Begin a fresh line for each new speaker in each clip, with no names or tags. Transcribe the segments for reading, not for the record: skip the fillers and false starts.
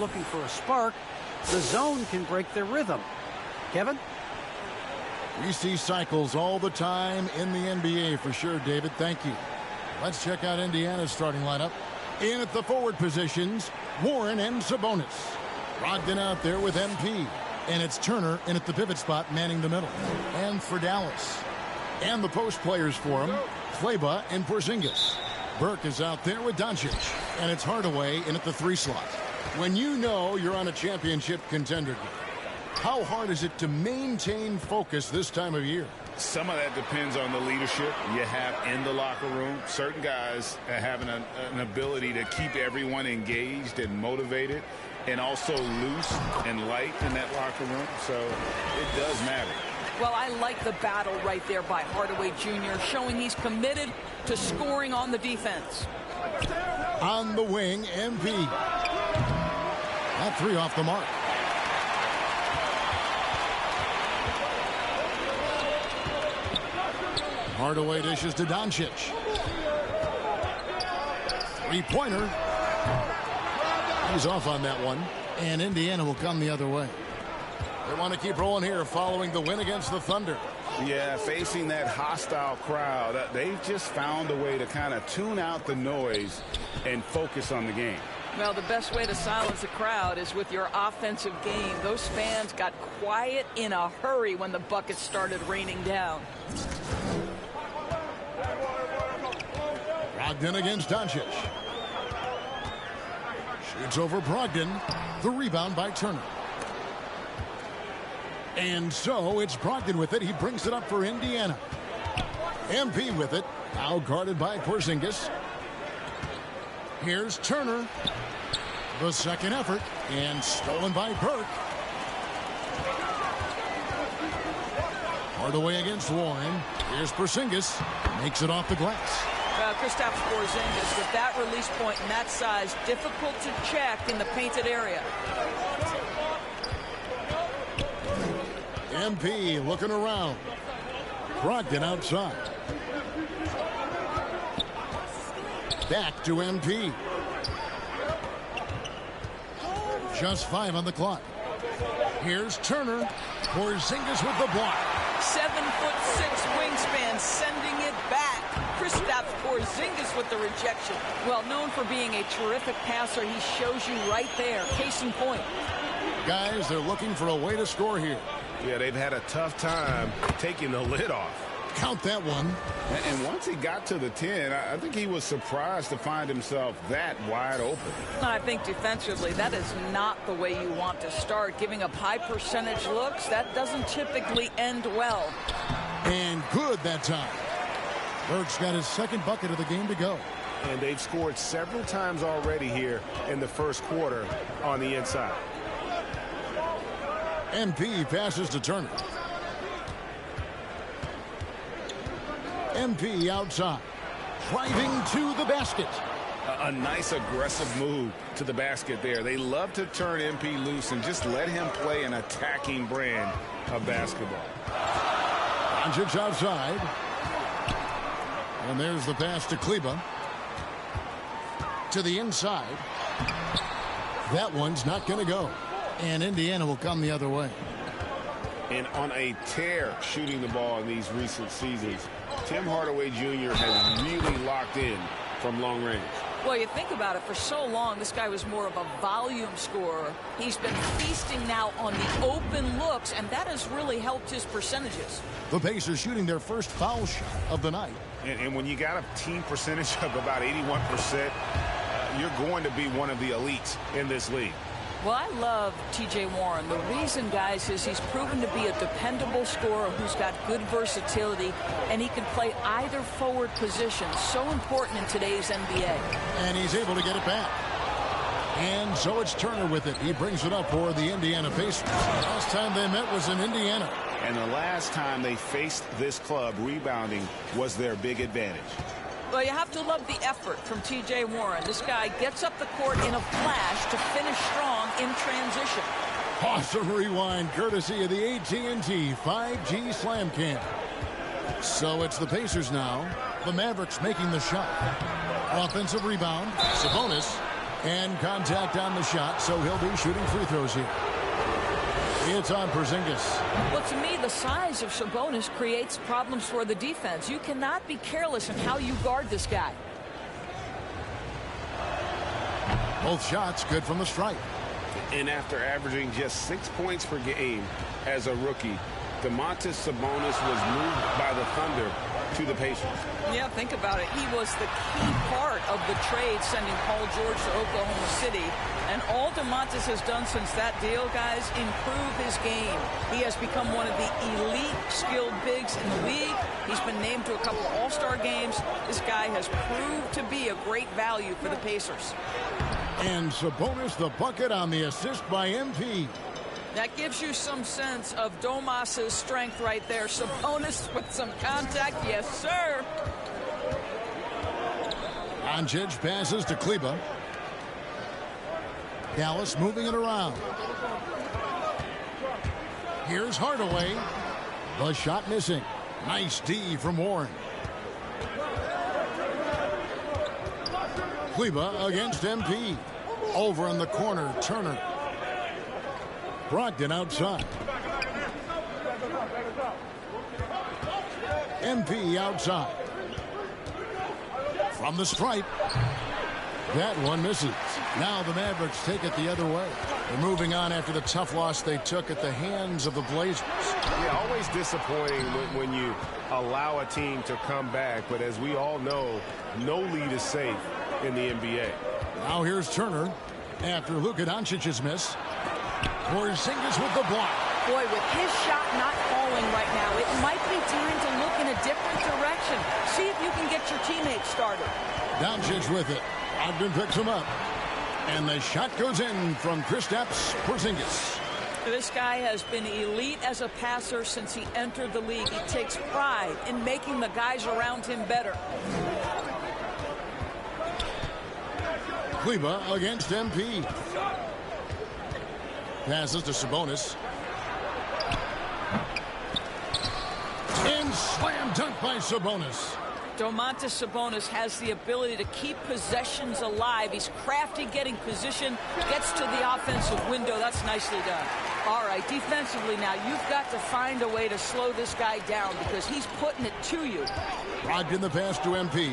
looking for a spark, the zone can break their rhythm. Kevin?
We see cycles all the time in the NBA for sure, David. Thank you. Let's check out Indiana's starting lineup. In at the forward positions, Warren and Sabonis. Brogdon out there with MP. And it's Turner in at the pivot spot, manning the middle. And for Dallas. And the post players for him, Kleber and Porzingis. Burke is out there with Doncic. And it's Hardaway in at the 3 slot. When you know you're on a championship contender, how hard is it to maintain focus this time of year?
Some of that depends on the leadership you have in the locker room. Certain guys have an ability to keep everyone engaged and motivated and also loose and light in that locker room. So it does matter.
Well, I like the battle right there by Hardaway Jr., showing he's committed to scoring on the defense.
On the wing, MP. That 3 off the mark. Hardaway dishes to Doncic. 3-pointer. He's off on that one. And Indiana will come the other way. They want to keep rolling here following the win against the Thunder.
Yeah, facing that hostile crowd, they've just found a way to kind of tune out the noise and focus on the game.
Well, the best way to silence a crowd is with your offensive game. Those fans got quiet in a hurry when the buckets started raining down.
Brogdon against Doncic. Shoots over Brogdon. The rebound by Turner. And so it's Brogdon with it. He brings it up for Indiana. MP with it. Now guarded by Porzingis. Here's Turner. The second effort. And stolen by Burke. Hardaway against Warren. Here's Porzingis. Makes it off the glass.
Kristaps Porzingis with that release point and that size, difficult to check in the painted area.
MP looking around. Brogdon outside. Back to MP. Just 5 on the clock. Here's Turner. Porzingis with the block.
7'6" wingspan, sending it back. Kristaps Porzingis with the rejection. Well, known for being a terrific passer, he shows you right there. Case in point.
Guys, they're looking for a way to score here.
Yeah, they've had a tough time taking the lid off.
Count that one.
And once he got to the 10, I think he was surprised to find himself that wide open.
I think defensively, that is not the way you want to start. Giving up high percentage looks, that doesn't typically end well.
And good that time. Burke's got his second bucket of the game to go.
And they've scored several times already here in the first quarter on the inside.
MP passes to Turner. MP outside. Driving to the basket.
A nice aggressive move to the basket there. They love to turn MP loose and just let him play an attacking brand of basketball.
Doncic outside. And there's the pass to Kleber. To the inside. That one's not going to go. And Indiana will come the other way.
And on a tear shooting the ball in these recent seasons, Tim Hardaway Jr. has really locked in from long range.
Well, you think about it, for so long, this guy was more of a volume scorer. He's been feasting now on the open looks, and that has really helped his percentages.
The Pacers shooting their first foul shot of the night.
And when you got a team percentage of about 81%, you're going to be one of the elites in this league.
Well, I love T.J. Warren. The reason, guys, is he's proven to be a dependable scorer who's got good versatility, and he can play either forward position. So important in today's NBA.
And he's able to get it back. And so it's Turner with it. He brings it up for the Indiana Pacers. Last time they met was in Indiana.
And the last time they faced this club, rebounding was their big advantage.
Well, you have to love the effort from T.J. Warren. This guy gets up the court in a flash to finish strong in transition.
Awesome rewind courtesy of the AT&T 5G Slam Cam. So it's the Pacers now. The Mavericks making the shot. Offensive rebound. Sabonis. And contact on the shot, so he'll be shooting free throws here. It's on Porzingis.
Well, to me, the size of Sabonis creates problems for the defense. You cannot be careless in how you guard this guy.
Both shots good from the stripe.
And after averaging just 6 points per game as a rookie, Domantas Sabonis was moved by the Thunder to the Pacers.
Yeah, think about it. He was the key part of the trade sending Paul George to Oklahoma City. And all Domantas has done since that deal, guys, improve his game. He has become one of the elite skilled bigs in the league. He's been named to a couple of All-Star games. This guy has proved to be a great value for the Pacers.
And Sabonis the bucket on the assist by MP.
That gives you some sense of Domas's strength right there. Sabonis with some contact. Yes, sir.
Doncic passes to Kleber. Dallas moving it around. Here's Hardaway. The shot missing. Nice D from Warren. Kleber against MP. Over in the corner, Turner. Brogdon outside. MP outside. From the stripe. That one misses. Now the Mavericks take it the other way. They're moving on after the tough loss they took at the hands of the Blazers.
Yeah, always disappointing when you allow a team to come back. But as we all know, no lead is safe in the NBA.
Now here's Turner after Luka Doncic's miss. Porzingis with the block.
Boy, with his shot not falling right now, it might be time to look in a different direction. See if you can get your teammates started.
Doncic with it. Ogden picks him up. And the shot goes in from Kristaps Porzingis.
This guy has been elite as a passer since he entered the league. He takes pride in making the guys around him better.
Kleber against MP. Passes to Sabonis. And slam dunk by Sabonis.
Domantas Sabonis has the ability to keep possessions alive. He's crafty getting position, gets to the offensive window. That's nicely done. All right, defensively now, you've got to find a way to slow this guy down because he's putting it to you.
Brogdon the pass to MP.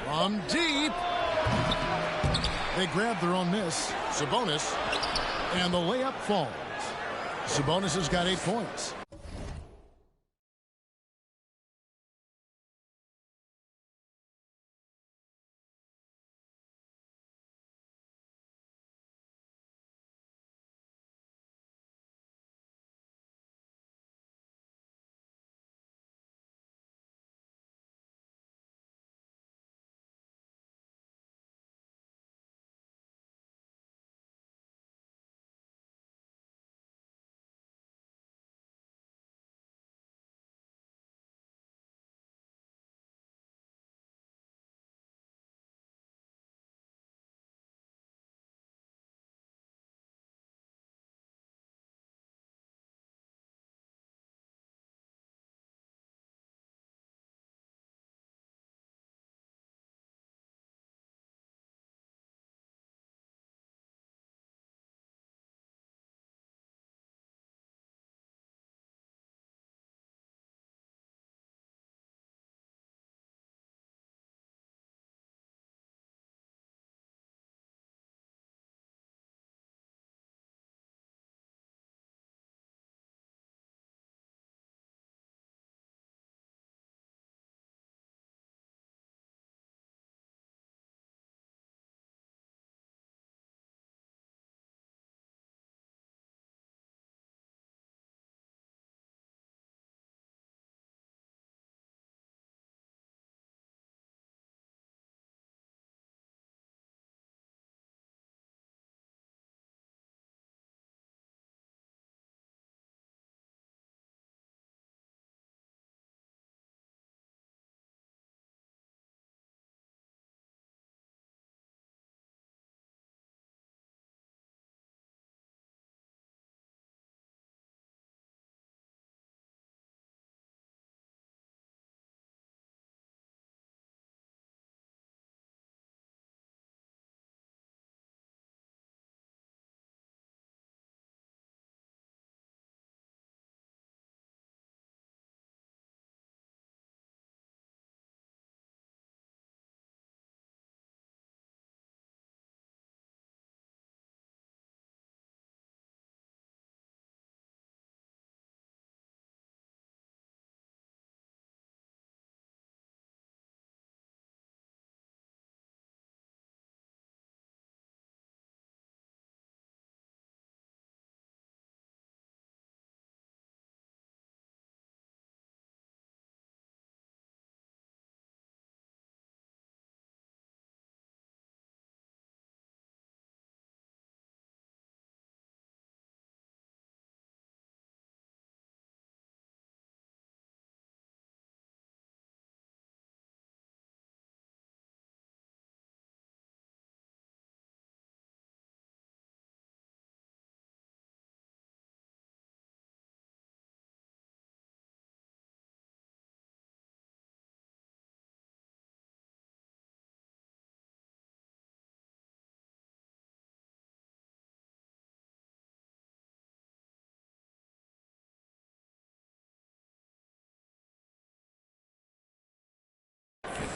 From deep. They grab their own miss. Sabonis. And the layup falls. Sabonis has got 8 points.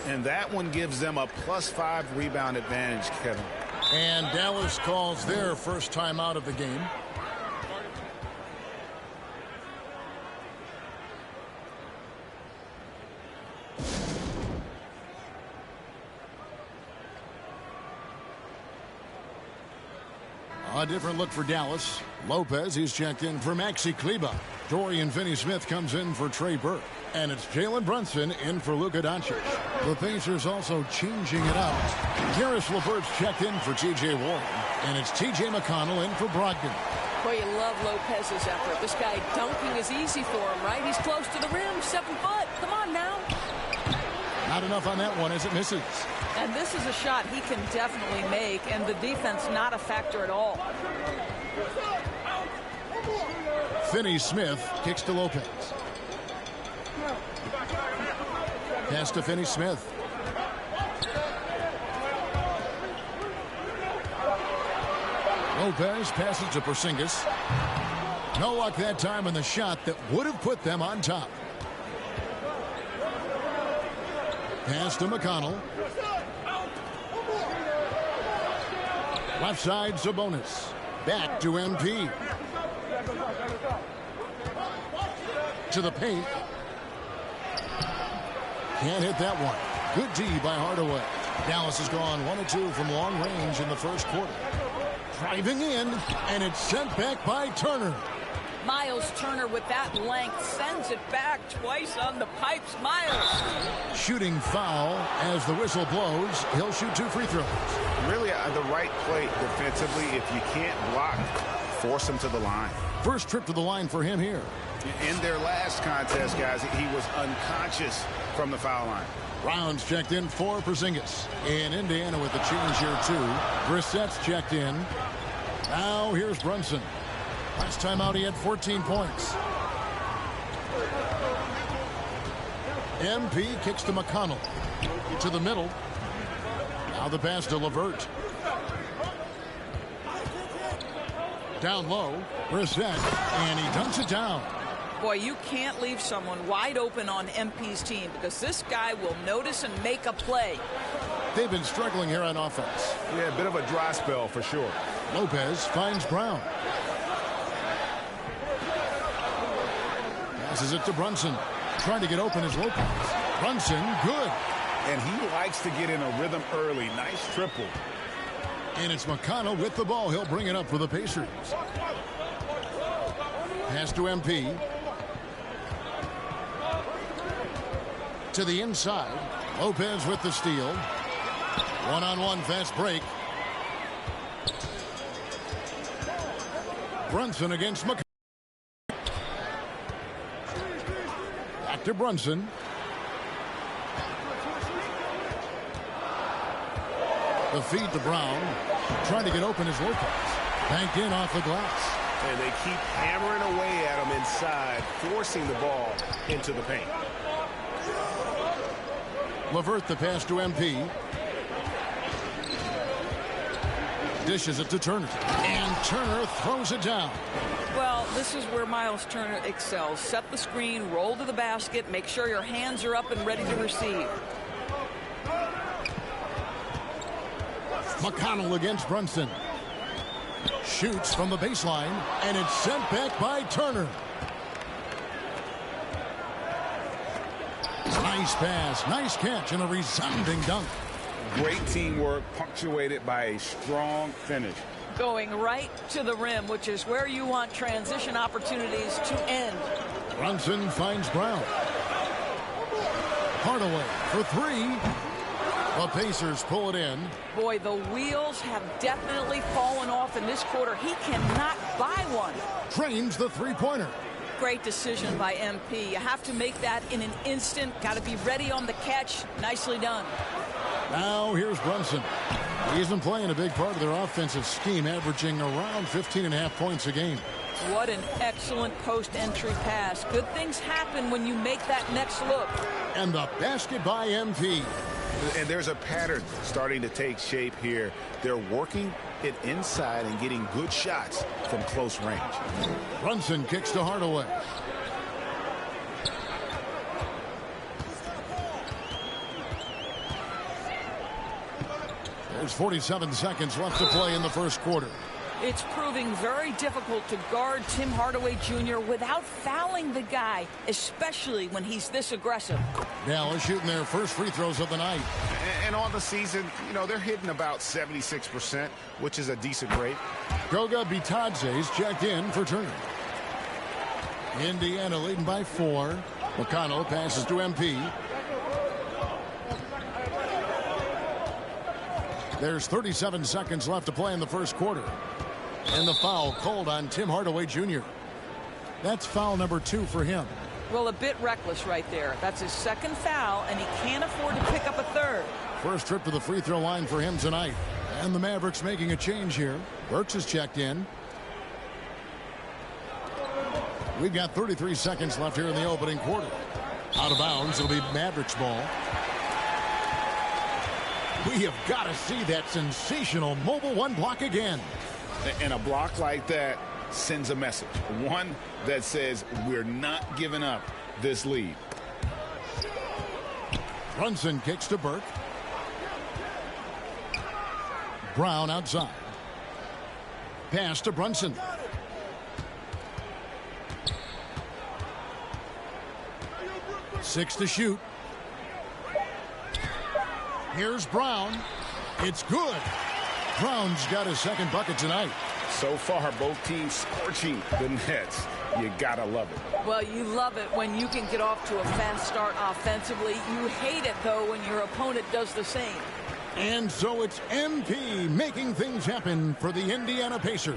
And that one gives them a +5 rebound advantage, Kevin.
And Dallas calls their first time out of the game. A different look for Dallas. Lopez, he's checked in for Maxi Kleba. Dorian Finney-Smith comes in for Trey Burke. And it's Jalen Brunson in for Luka Doncic. The Pacers also changing it up. Karis LeVert's checked in for T.J. Warren. And it's T.J. McConnell in for Brogdon.
Boy, you love Lopez's effort. This guy dunking is easy for him, right? He's close to the rim, 7 foot. Come on now.
Not enough on that one as it misses.
And this is a shot he can definitely make, and the defense not a factor at all.
Finney Smith kicks to Lopez. Pass to Finney Smith. Lopez passes to Porzingis. No luck that time on the shot that would have put them on top. Pass to McConnell. Left side, Sabonis. Back to MP. To the paint. Can't hit that one. Good D by Hardaway. Dallas has gone 1 of 2 from long range in the first quarter. Driving in, and it's sent back by Turner.
Miles Turner with that length sends it back twice on the pipes. Miles.
Shooting foul as the whistle blows. He'll shoot 2 free throws.
Really the right play defensively. If you can't block, force him to the line.
First trip to the line for him here.
In their last contest, guys, he was unconscious from the foul line.
Rounds checked in for Porzingis. In Indiana with the change here, too. Brissett's checked in. Now here's Brunson. Last time out, he had 14 points. MP kicks to McConnell. To the middle. Now the pass to LeVert. Down low. Brissett. And he dunks it down.
Boy, you can't leave someone wide open on MP's team because this guy will notice and make a play.
They've been struggling here on offense.
Yeah, a bit of a dry spell for sure.
Lopez finds Brown. Passes it to Brunson. Trying to get open is Lopez. Brunson, good.
And he likes to get in a rhythm early. Nice triple.
And it's McConnell with the ball. He'll bring it up for the Pacers. Pass to MP. To the inside. Lopez with the steal. One-on-one fast break. Brunson against McConnell. Back to Brunson. The feed to Brown. Trying to get open is Lopez. Banked in off the glass.
And they keep hammering away at him inside, forcing the ball into the paint.
LeVert the pass to MP. Dishes it to Turner. And Turner throws it down.
Well, this is where Miles Turner excels. Set the screen, roll to the basket, make sure your hands are up and ready to receive.
McConnell against Brunson. Shoots from the baseline, and it's sent back by Turner. Nice pass, nice catch, and a resounding dunk.
Great teamwork punctuated by a strong finish.
Going right to the rim, which is where you want transition opportunities to end.
Brunson finds Brown. Hardaway for 3. The Pacers pull it in.
Boy, the wheels have definitely fallen off in this quarter. He cannot buy one.
Trains the three-pointer.
Great decision by MP. You have to make that in an instant. Got to be ready on the catch. Nicely done.
Now here's Brunson. He's been playing a big part of their offensive scheme, averaging around 15.5 points a game.
What an excellent post-entry pass. Good things happen when you make that next look.
And the basket by MP.
And there's a pattern starting to take shape here. They're working it inside and getting good shots from close range.
Brunson kicks to Hardaway. There's 47 seconds left to play in the first quarter.
It's proving very difficult to guard Tim Hardaway Jr. without fouling the guy, especially when he's this aggressive.
Dallas shooting their first free throws of the night.
And on the season, you know, they're hitting about 76%, which is a decent rate.
Goga Bitadze's checked in for Turner. Indiana leading by 4. McConnell passes to MP. There's 37 seconds left to play in the first quarter. And the foul called on Tim Hardaway Jr. That's foul number 2 for him.
Well, a bit reckless right there. That's his second foul, and he can't afford to pick up a third.
First trip to the free throw line for him tonight. And the Mavericks making a change here. Burks is checked in. We've got 33 seconds left here in the opening quarter. Out of bounds, it'll be Mavericks ball. We have got to see that sensational mobile one block again.
And a block like that sends a message. One that says we're not giving up this lead.
Brunson kicks to Burke. Brown outside. Pass to Brunson. Six to shoot. Here's Brown. It's good. Brown's got his second bucket tonight.
So far, both teams scorching the Nets. You gotta love it.
Well, you love it when you can get off to a fast start offensively. You hate it, though, when your opponent does the same.
And so it's MP making things happen for the Indiana Pacers.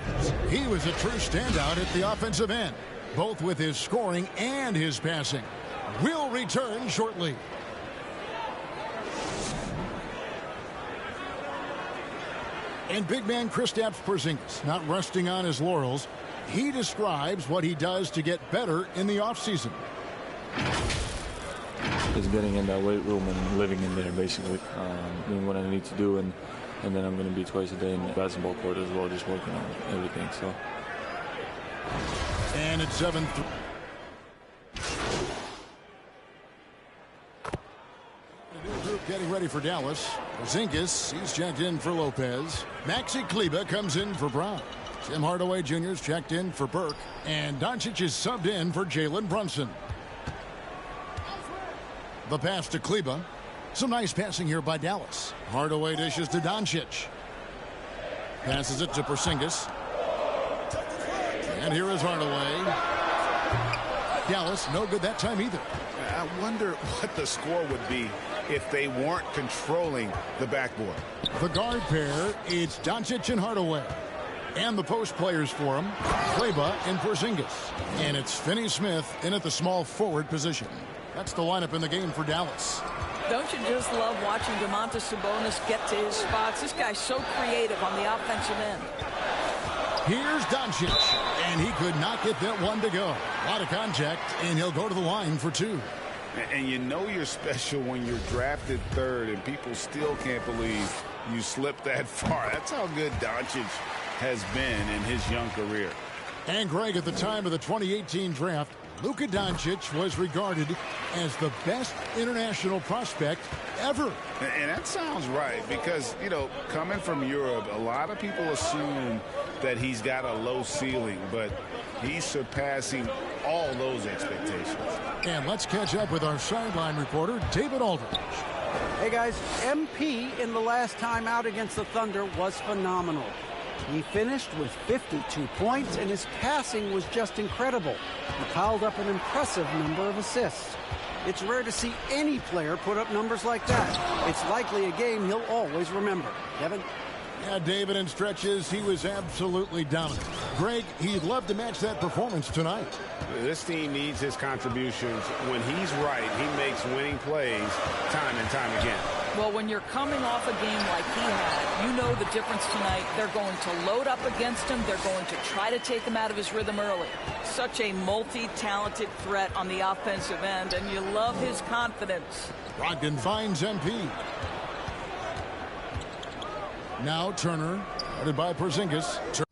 He was a true standout at the offensive end, both with his scoring and his passing. We'll return shortly. And big man Kristaps Porzingis not resting on his laurels. He describes what he does to get better in the offseason.
Just getting in that weight room and living in there, basically. Doing what I need to do, and then I'm going to be twice a day in the basketball court as well, just working on everything. So.
And it's 7-3. Getting ready for Dallas. Porzingis, he's checked in for Lopez. Maxi Kleber comes in for Brown. Tim Hardaway Jr.'s checked in for Burke. And Doncic is subbed in for Jalen Brunson. The pass to Kleber. Some nice passing here by Dallas. Hardaway dishes to Doncic. Passes it to Porzingis. And here is Hardaway. Dallas, no good that time either.
I wonder what the score would be if they weren't controlling the backboard.
The guard pair, it's Doncic and Hardaway. And the post players for him, Kleber and Porzingis. And it's Finney Smith in at the small forward position. That's the lineup in the game for Dallas.
Don't you just love watching Domantas Sabonis get to his spots? This guy's so creative on the offensive end.
Here's Doncic, and he could not get that one to go. A lot of contact, and he'll go to the line for 2.
And you know you're special when you're drafted 3rd and people still can't believe you slipped that far. That's how good Doncic has been in his young career.
And Greg, at the time of the 2018 draft, Luka Doncic was regarded as the best international prospect ever.
And that sounds right because, you know, coming from Europe, a lot of people assume that he's got a low ceiling, but he's surpassing all those expectations.
And let's catch up with our sideline reporter, David Aldridge.
Hey, guys, MP in the last time out against the Thunder was phenomenal. He finished with 52 points, and his passing was just incredible. He piled up an impressive number of assists. It's rare to see any player put up numbers like that. It's likely a game he'll always remember. Kevin?
Yeah, David, in stretches, he was absolutely dominant. Greg, he'd love to match that performance tonight.
This team needs his contributions. When he's right, he makes winning plays time and time again.
Well, when you're coming off a game like he had, you know the difference tonight. They're going to load up against him. They're going to try to take him out of his rhythm early. Such a multi-talented threat on the offensive end, and you love his confidence.
Brogdon finds MP. Now Turner, guarded by Porzingis.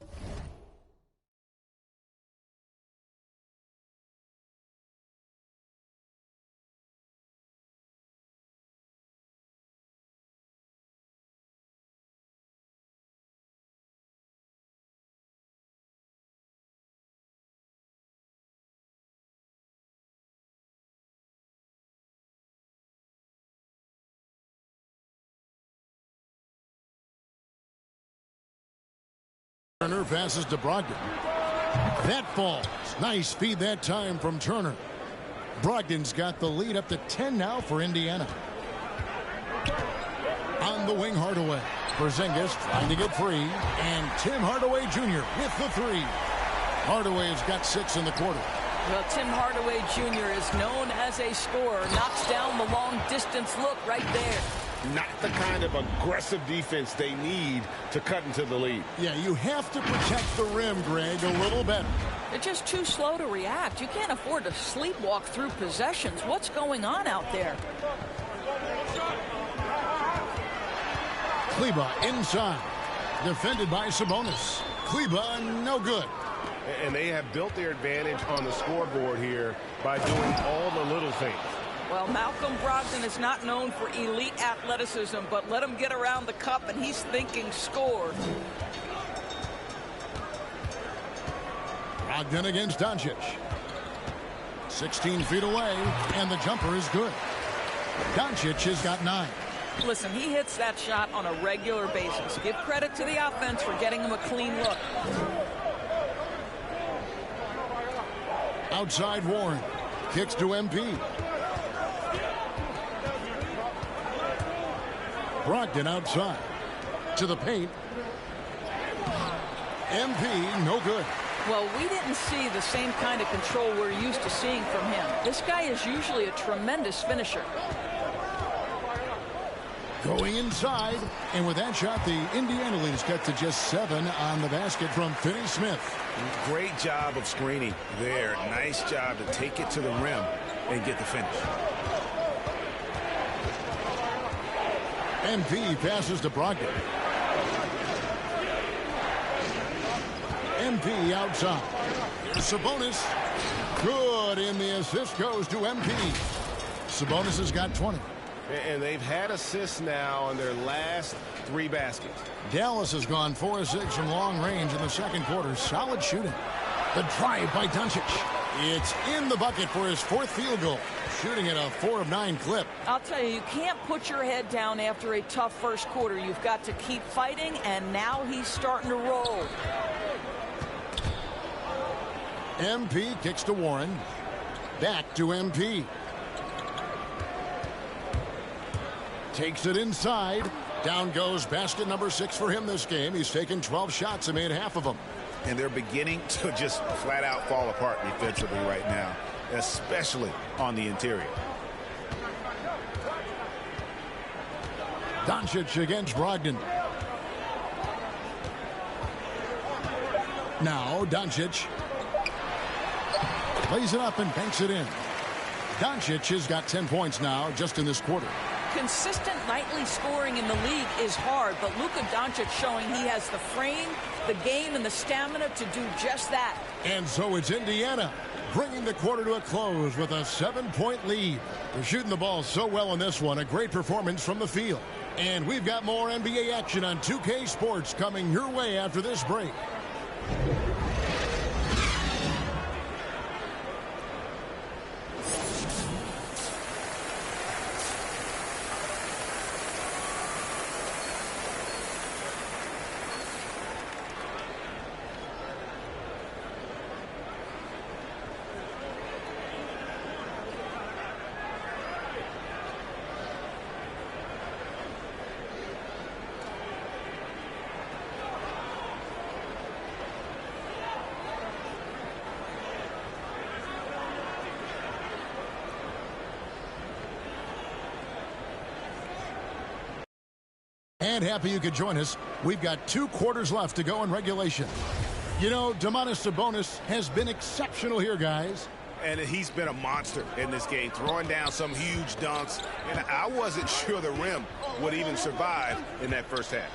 Turner passes to Brogdon. That falls. Nice feed that time from Turner. Brogdon's got the lead up to 10 now for Indiana. On the wing, Hardaway. Porzingis trying to get free. And Tim Hardaway Jr. with the three. Hardaway's got 6 in the quarter.
Well, Tim Hardaway Jr. is known as a scorer. Knocks down the long-distance look right there.
Not the kind of aggressive defense they need to cut into the lead.
Yeah, you have to protect the rim, Greg, a little better.
They're just too slow to react. You can't afford to sleepwalk through possessions. What's going on out there?
Kleber inside. Defended by Sabonis. Kleber, no good.
And they have built their advantage on the scoreboard here by doing all the little things.
Well, Malcolm Brogdon is not known for elite athleticism, but let him get around the cup and he's thinking score.
Brogdon against Doncic. 16 feet away, and the jumper is good. Doncic has got 9.
Listen, he hits that shot on a regular basis. Give credit to the offense for getting him a clean look.
Outside Warren. Kicks to MP. Brogdon outside. To the paint. MP, no good.
Well, we didn't see the same kind of control we're used to seeing from him. This guy is usually a tremendous finisher.
Going inside, and with that shot, the Indiana leaders get to just 7 on the basket from Finney Smith.
Great job of screening there. Nice job to take it to the rim and get the finish.
MP passes to Brogdon. MP outside. Sabonis. Good, and the assist goes to MP. Sabonis has got 20.
And they've had assists now on their last 3 baskets.
Dallas has gone 4 of 6 from long range in the second quarter. Solid shooting. The drive by Doncic. It's in the bucket for his 4th field goal. Shooting at a 4 of 9 clip.
I'll tell you, you can't put your head down after a tough first quarter. You've got to keep fighting, and now he's starting to roll.
MP kicks to Warren. Back to MP. Takes it inside. Down goes basket number 6 for him this game. He's taken 12 shots and made half of them.
And they're beginning to just flat out fall apart defensively right now, especially on the interior.
Doncic against Brogdon. Now Doncic plays it up and banks it in. Doncic has got 10 points now just in this quarter.
Consistent nightly scoring in the league is hard, but Luka Doncic showing he has the frame, the game, and the stamina to do just that.
And so it's Indiana bringing the quarter to a close with a 7-point lead. They're shooting the ball so well in this one. A great performance from the field. And we've got more NBA action on 2K Sports coming your way after this break. And happy you could join us. We've got 2 quarters left to go in regulation. You know, Domantas Sabonis has been exceptional here, guys.
And he's been a monster in this game, throwing down some huge dunks. And I wasn't sure the rim would even survive in that first half.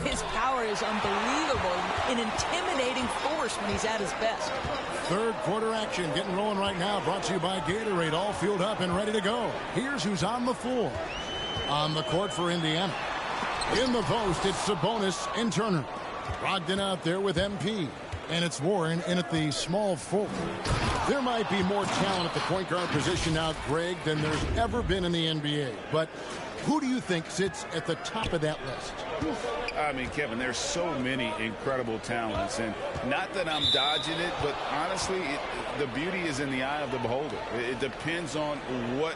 His power is unbelievable, an intimidating force when he's at his best.
3rd quarter action getting rolling right now, brought to you by Gatorade, all fueled up and ready to go. Here's who's on the floor. On the court for Indiana. In the post, it's Sabonis and Turner. Brogdon out there with MP. And it's Warren in at the small forward. There might be more talent at the point guard position now, Greg, than there's ever been in the NBA. But Who do you think sits at the top of that list?
I mean, Kevin, there's so many incredible talents, and not that I'm dodging it, but honestly, the beauty is in the eye of the beholder. It depends on what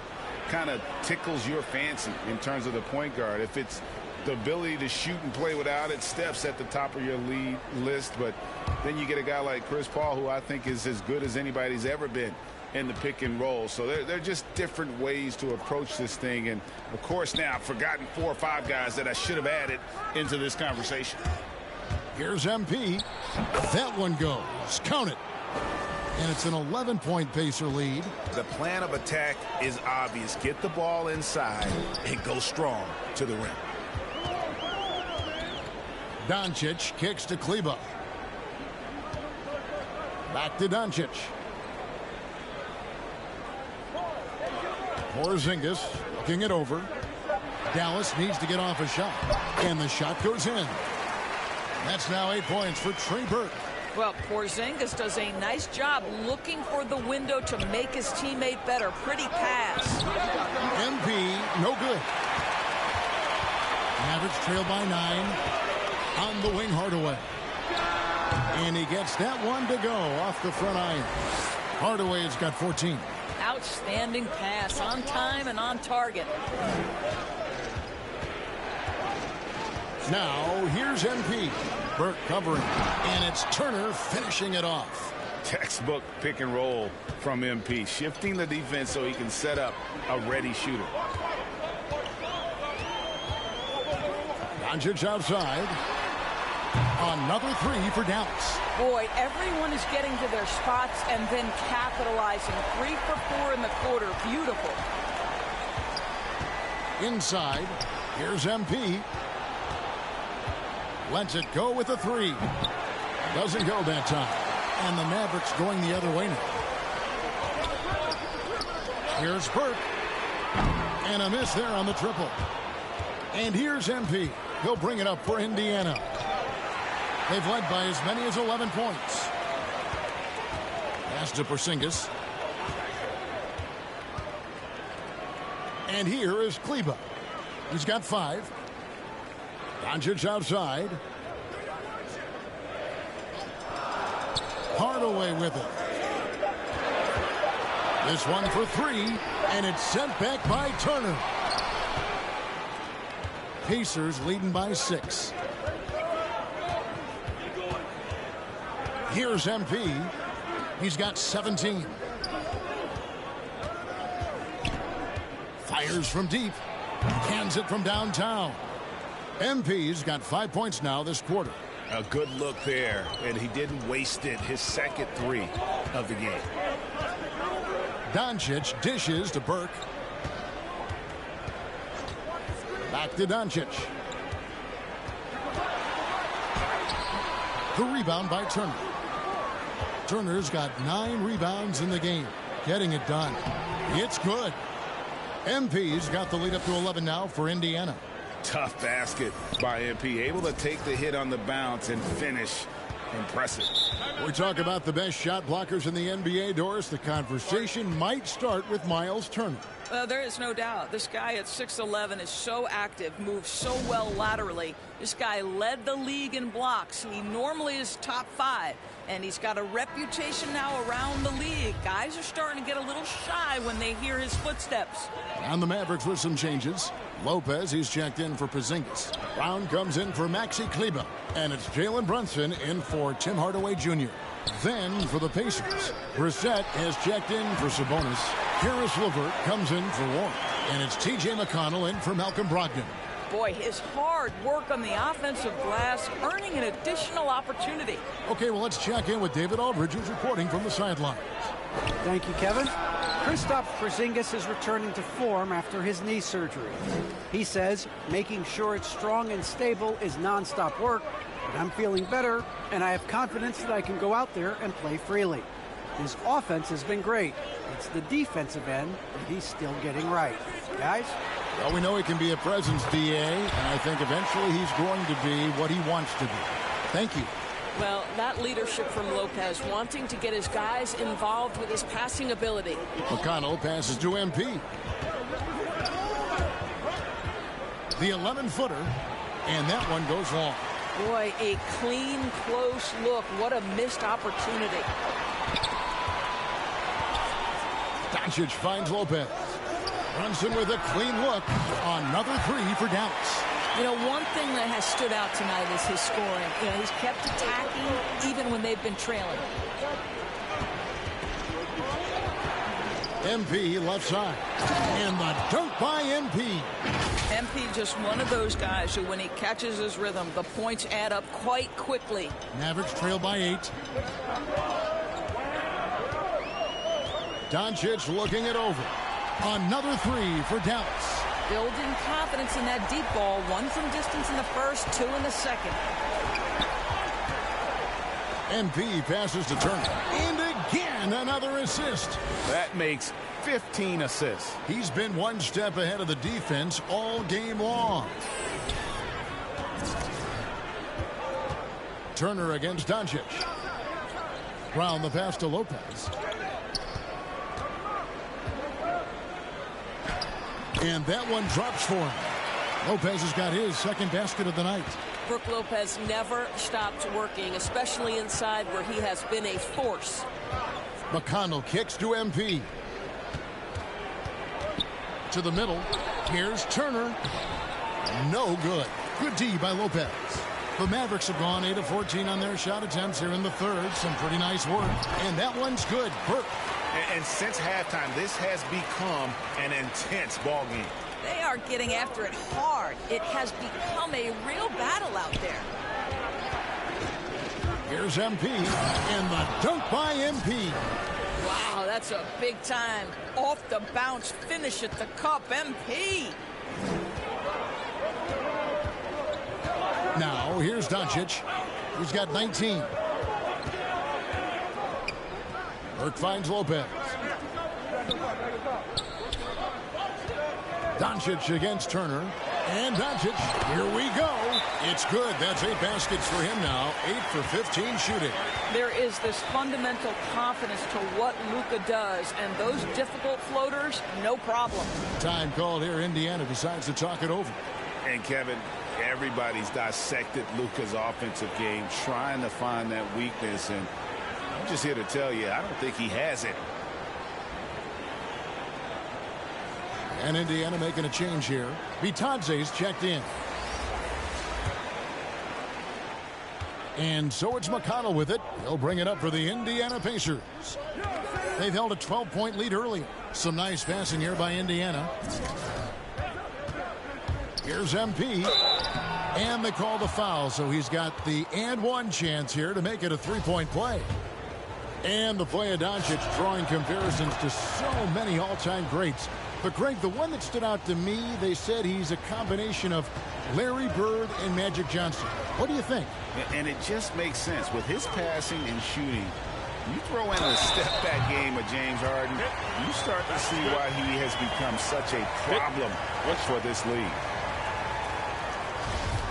kind of tickles your fancy in terms of the point guard. If it's the ability to shoot and play without it, Steph's at the top of your lead list, but then you get a guy like Chris Paul, who I think is as good as anybody's ever been in the pick and roll. So they're just different ways to approach this thing. And of course, now I've forgotten 4 or 5 guys that I should have added into this conversation.
Here's MP. That one goes. Count it. And it's an 11-point Pacer lead.
The plan of attack is obvious. Get the ball inside and go strong to the rim.
Doncic kicks to Kleber. Back to Doncic. Porzingis looking it over. Dallas needs to get off a shot. And the shot goes in. That's now 8 points for Trey Burke.
Well, Porzingis does a nice job looking for the window to make his teammate better. Pretty pass.
MP, no good. Mavericks trail by 9. On the wing, Hardaway. And he gets that one to go off the front iron. Hardaway's got 14.
Outstanding pass, on time and on target.
Now, here's MP. Burke covering. And it's Turner finishing it off.
Textbook pick and roll from MP. Shifting the defense so he can set up a ready shooter.
Doncic outside. Another 3 for Dallas.
Boy, everyone is getting to their spots and then capitalizing. 3 for 4 in the quarter. Beautiful.
Inside. Here's MP. Lets it go with a 3. Doesn't go that time. And the Mavericks going the other way now. Here's Burke. And a miss there on the triple. And here's MP. He'll bring it up for Indiana. They've led by as many as 11 points. Pass to Porzingis. And here is Kleber. He's got 5. Doncic outside. Hardaway with it. This one for 3, and it's sent back by Turner. Pacers leading by 6. Here's MP. He's got 17. Fires from deep. Cans it from downtown. MP's got 5 points now this quarter.
A good look there, and he didn't waste it. His second 3 of the game.
Doncic dishes to Burke. Back to Doncic. The rebound by Turner. Turner's got 9 rebounds in the game. Getting it done. It's good. MP's got the lead up to 11 now for Indiana.
Tough basket by MP. Able to take the hit on the bounce and finish. Impressive.
We talk about the best shot blockers in the NBA, Doris. The conversation might start with Miles Turner.
There is no doubt. This guy at 6'11" is so active, moves so well laterally. This guy led the league in blocks. He normally is top 5, and he's got a reputation now around the league. Guys are starting to get a little shy when they hear his footsteps.
And the Mavericks with some changes. Lopez, he's checked in for Porzingis. Brown comes in for Maxi Kleber. And it's Jalen Brunson in for Tim Hardaway Jr. Then for the Pacers, Brissett has checked in for Sabonis. Karis LeVert comes in for Warren. And it's T.J. McConnell in for Malcolm Brogdon.
Boy, his hard work on the offensive glass earning an additional opportunity.
Okay, well, let's check in with David Aldridge, who's reporting from the sidelines.
Thank you, Kevin. Kristaps Porzingis is returning to form after his knee surgery. He says making sure it's strong and stable is nonstop work, but I'm feeling better, and I have confidence that I can go out there and play freely. His offense has been great. It's the defensive end that he's still getting right. Guys?
Well, we know he can be a presence, DA, and I think eventually he's going to be what he wants to be. Thank you.
Well, that leadership from Lopez, wanting to get his guys involved with his passing ability.
McConnell passes to MP. the 11-footer, and that one goes long.
Boy, a clean, close look. What a missed opportunity.
Doncic finds Lopez. Brunson with a clean look. Another three for Dallas.
You know, one thing that has stood out tonight is his scoring. You know, he's kept attacking even when they've been trailing.
MP left side. And the dunk by MP.
MP just one of those guys who, when he catches his rhythm, the points add up quite quickly.
Mavericks trail by 8. Doncic looking it over. Another three for Dallas.
Building confidence in that deep ball. One from distance in the first, two in the second.
MP passes to Turner. And again, another assist.
That makes 15 assists.
He's been one step ahead of the defense all game long. Turner against Doncic. Brown the pass to Lopez. And that one drops for him. Lopez has got his second basket of the night.
Brook Lopez never stops working, especially inside where he has been a force.
McConnell kicks to MP. To the middle. Here's Turner. No good. Good D by Lopez. The Mavericks have gone 8 of 14 on their shot attempts here in the third. Some pretty nice work. And that one's good. Burke.
And since halftime, this has become an intense ball game.
They are getting after it hard. It has become a real battle out there.
Here's MP. And the dunk by MP.
Wow, that's a big time. Off the bounce finish at the cup. MP.
Now, here's Doncic. He's got 19. Burke finds Lopez. Doncic against Turner. And Doncic, here we go. It's good. That's 8 baskets for him now. 8 for 15 shooting.
There is this fundamental confidence to what Luka does, and those difficult floaters, no problem.
Time called here. Indiana decides to talk it over.
And Kevin, everybody's dissected Luka's offensive game, trying to find that weakness, and I'm just here to tell you, I don't think he has it.
And Indiana making a change here. Bitadze's checked in. And so it's McConnell with it. He'll bring it up for the Indiana Pacers. They've held a 12-point lead early. Some nice passing here by Indiana. Here's MP. And they call the foul, so he's got the and one chance here to make it a 3-point play. And the play of Doncic drawing comparisons to so many all-time greats. But, Greg, the one that stood out to me, they said he's a combination of Larry Bird and Magic Johnson. What do you think?
And it just makes sense. With his passing and shooting, you throw in a step-back game of James Harden, you start to see why he has become such a problem for this league.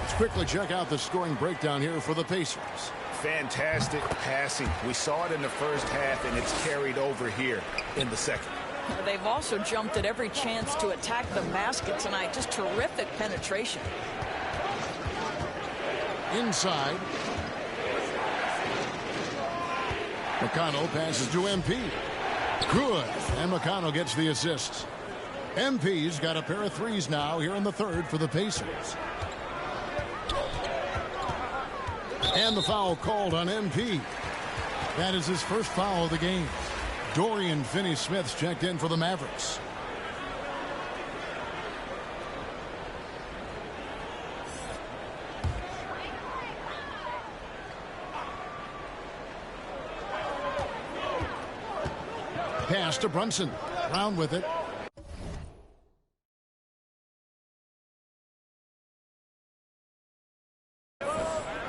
Let's quickly check out the scoring breakdown here for the Pacers.
Fantastic passing. We saw it in the first half, and it's carried over here in the second.
They've also jumped at every chance to attack the basket tonight. Just terrific penetration.
Inside. McConnell passes to MP. Good. And McConnell gets the assist. MP's got a pair of threes now here in the third for the Pacers. And the foul called on MP. That is his first foul of the game. Dorian Finney-Smith's checked in for the Mavericks. Pass to Brunson. Brown with it.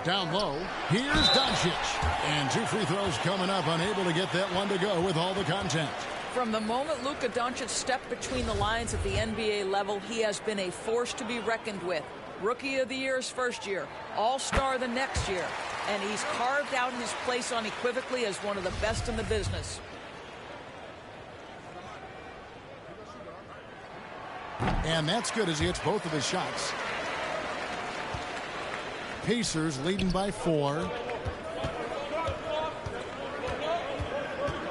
Down low. Here's Doncic. And 2 free throws coming up. Unable to get that one to go with all the contact.
From the moment Luka Doncic stepped between the lines at the NBA level, he has been a force to be reckoned with. Rookie of the Year his first year. All-Star the next year. And he's carved out his place unequivocally as one of the best in the business.
And that's good as he hits both of his shots. Pacers leading by 4.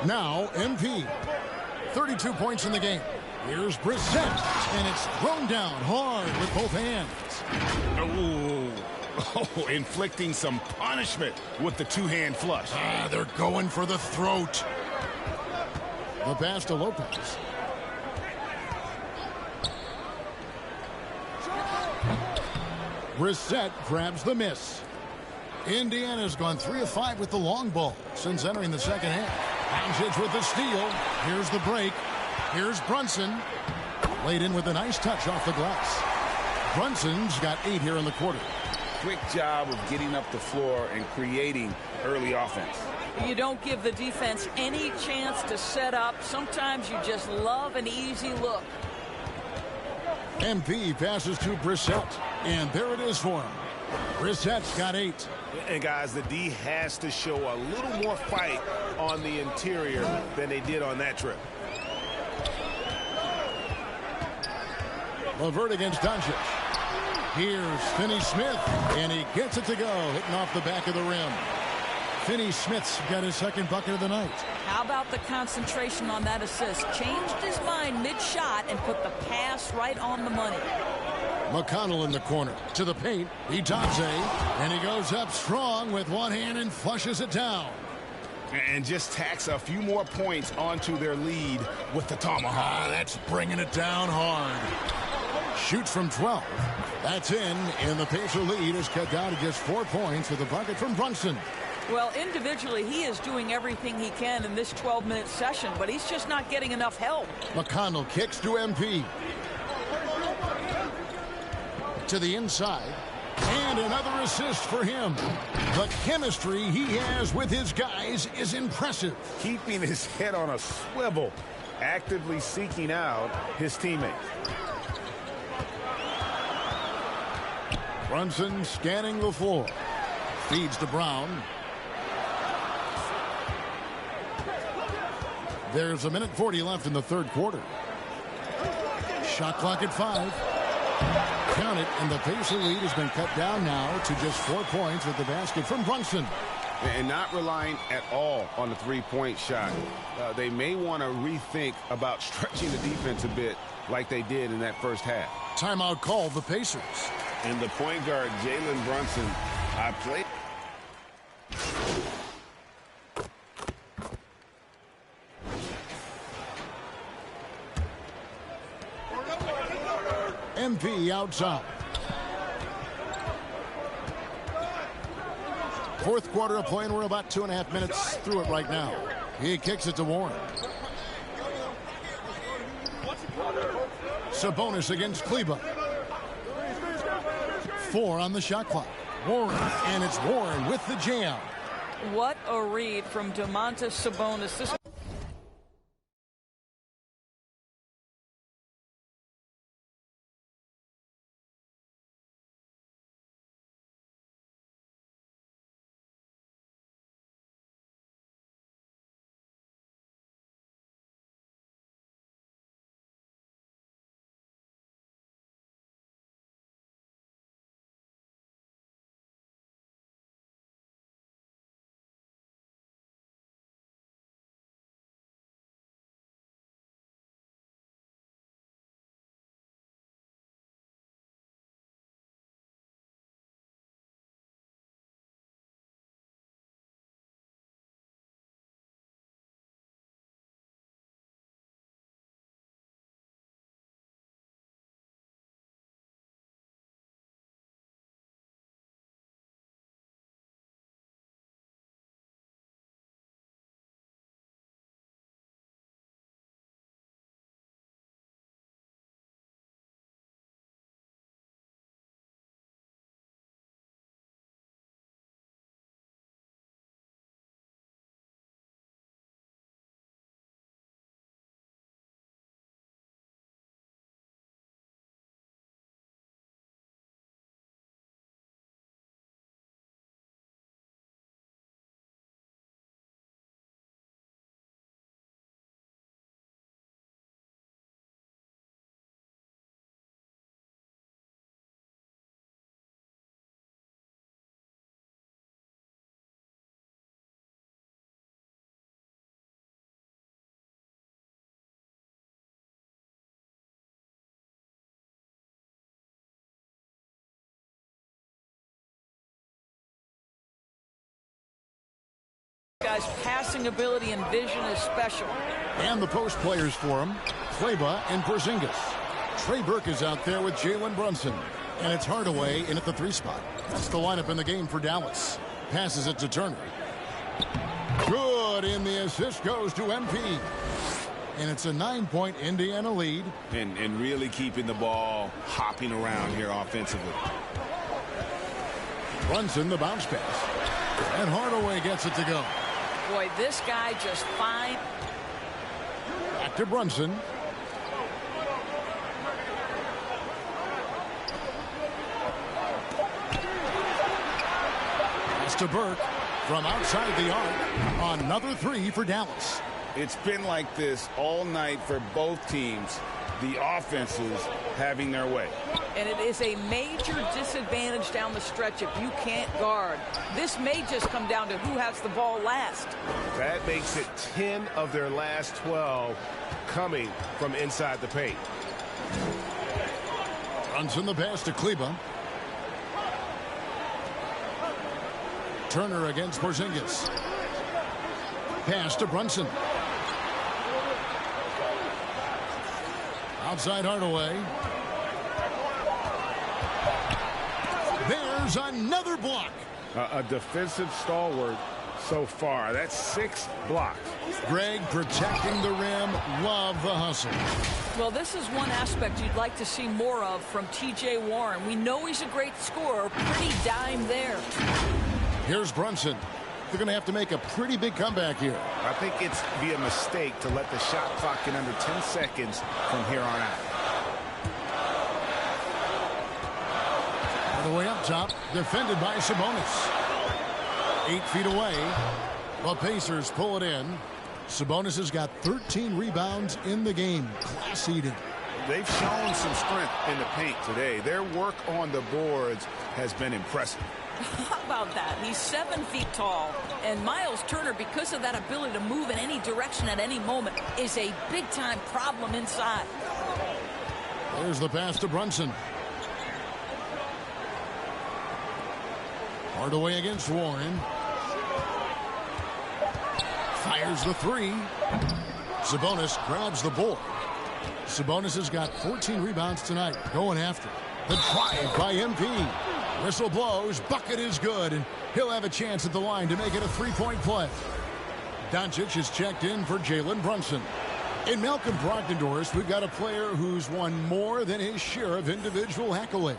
Now MP. 32 points in the game. Here's Brissett, and it's thrown down hard with both hands.
Oh, inflicting some punishment with the two-hand flush.
They're going for the throat. The pass to Lopez. Brissett grabs the miss. Indiana's gone 3 of 5 with the long ball since entering the second half. Doncic with the steal. Here's the break. Here's Brunson. Laid in with a nice touch off the glass. Brunson's got 8 here in the quarter.
Quick job of getting up the floor and creating early offense.
You don't give the defense any chance to set up. Sometimes you just love an easy look.
MP passes to Brissett, and there it is for him. Brissett's got 8.
And guys, the D has to show a little more fight on the interior than they did on that trip.
LeVert against Doncic. Here's Finney Smith, and he gets it to go, hitting off the back of the rim. Finney Smith's got his second bucket of the night.
How about the concentration on that assist? Changed his mind mid-shot and put the pass right on the money.
McConnell in the corner. To the paint. Itadze. And he goes up strong with one hand and flushes it down.
And just tacks a few more points onto their lead with the tomahawk.
That's bringing it down hard. Shoots from 12. That's in, and the Pacer lead is cut down to just 4 points with a bucket from Brunson.
Well, individually, he is doing everything he can in this 12-minute session, but he's just not getting enough help.
McConnell kicks to MP. To the inside. And another assist for him. The chemistry he has with his guys is impressive.
Keeping his head on a swivel, actively seeking out his teammates.
Brunson scanning the floor. Feeds to Brown. There's a minute 40 left in the third quarter. Shot clock at 5. Count it, and the Pacer lead has been cut down now to just 4 points with the basket from Brunson.
And not relying at all on the three-point shot. They may want to rethink about stretching the defense a bit like they did in that first half.
Timeout called the Pacers.
And the point guard, Jalen Brunson, I played.
MP outside. Fourth quarter of play, and we're about 2.5 minutes through it right now. He kicks it to Warren. Sabonis against Kleber. 4 on the shot clock. Warren, and it's Warren with the jam.
What a read from Domantas Sabonis. This guy's passing ability and vision is special.
And the post players for him, Kleba and Porzingis. Trey Burke is out there with Jalen Brunson. And it's Hardaway in at the 3 spot. That's the lineup in the game for Dallas. Passes it to Turner. Good, and the assist goes to MP. And it's a 9-point Indiana lead.
And really keeping the ball hopping around here offensively.
Brunson, the bounce pass. And Hardaway gets it to go.
Boy, this guy just fine.
Back to Brunson. Pass to Burke from outside the arc. Another 3 for Dallas.
It's been like this all night for both teams. The offenses having their way.
And it is a major disadvantage down the stretch if you can't guard. This may just come down to who has the ball last.
That makes it 10 of their last 12 coming from inside the paint.
Brunson the pass to Kleba. Turner against Porzingis. Pass to Brunson. Outside Hardaway. There's another block.
A defensive stalwart so far. That's 6 blocks.
Greg protecting the rim. Love the hustle.
Well, this is one aspect you'd like to see more of from T.J. Warren. We know he's a great scorer. Pretty dime there.
Here's Brunson. They're going to have to make a pretty big comeback here.
I think it's be a mistake to let the shot clock get under 10 seconds from here on out.
All the way up top, defended by Sabonis. 8 feet away. The Pacers pull it in. Sabonis has got 13 rebounds in the game. Class eating.
They've shown some strength in the paint today. Their work on the boards has been impressive.
How about that? He's 7 feet tall. And Miles Turner, because of that ability to move in any direction at any moment, is a big-time problem inside.
There's the pass to Brunson. Hardaway against Warren. Fires the 3. Sabonis grabs the board. Sabonis has got 14 rebounds tonight. Going after the drive by MP. Whistle blows. Bucket is good. And he'll have a chance at the line to make it a 3-point play. Doncic is checked in for Jalen Brunson. In Malcolm Brogdon, we've got a player who's won more than his share of individual accolades.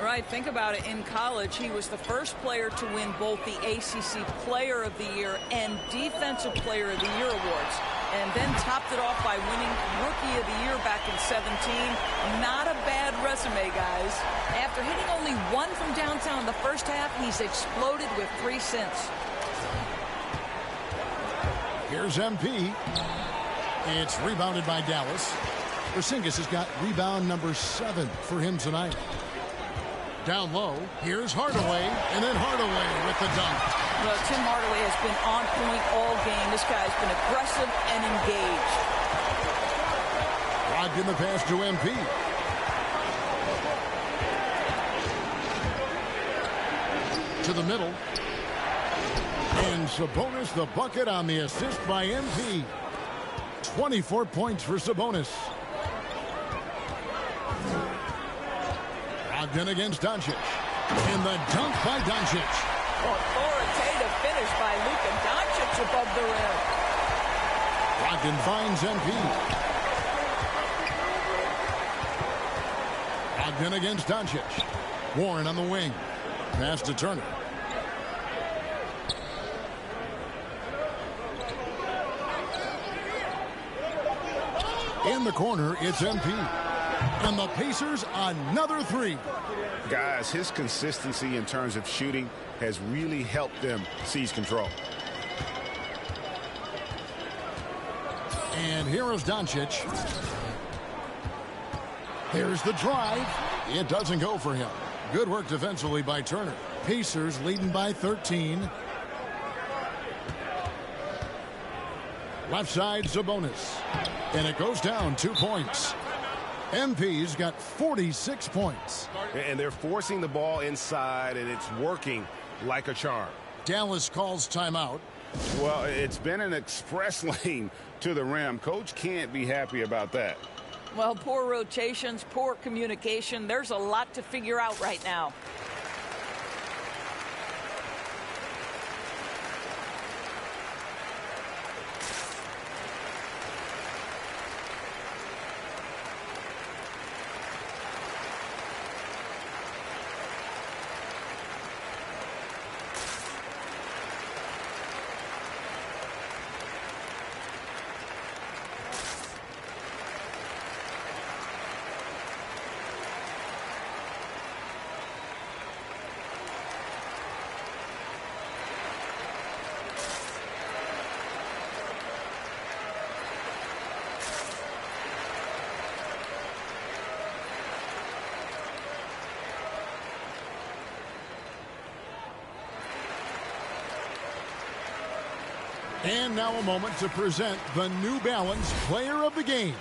Right, think about it. In college, he was the first player to win both the ACC Player of the Year and Defensive Player of the Year awards. And then topped it off by winning Rookie of the Year back in 17. Not a bad resume, guys. After hitting only 1 from downtown in the first half, he's exploded with 3 since.
Here's MP. It's rebounded by Dallas. Porzingis has got rebound number 7 for him tonight. Down low, here's Hardaway, and then Hardaway with the dunk.
Well, Tim Hardaway has been on point all game. This guy has been aggressive and engaged.
Brogdon the pass to MP. To the middle. And Sabonis the bucket on the assist by MP. 24 points for Sabonis. Brogdon against Doncic. And the dunk by Doncic.
Authoritative finish by Luka Doncic above the rim.
Brogdon finds MP. Brogdon against Doncic. Warren on the wing. Pass to Turner. In the corner, it's MP. And the Pacers, another 3.
Guys, his consistency in terms of shooting has really helped them seize control.
And here is Doncic. Here's the drive. It doesn't go for him. Good work defensively by Turner. Pacers leading by 13. Left side, Sabonis. And it goes down 2 points. MP's got 46 points.
And they're forcing the ball inside, and it's working like a charm.
Dallas calls timeout.
Well, it's been an express lane to the rim. Coach can't be happy about that.
Well, poor rotations, poor communication. There's a lot to figure out right now.
And now a moment to present the New Balance Player of the Game,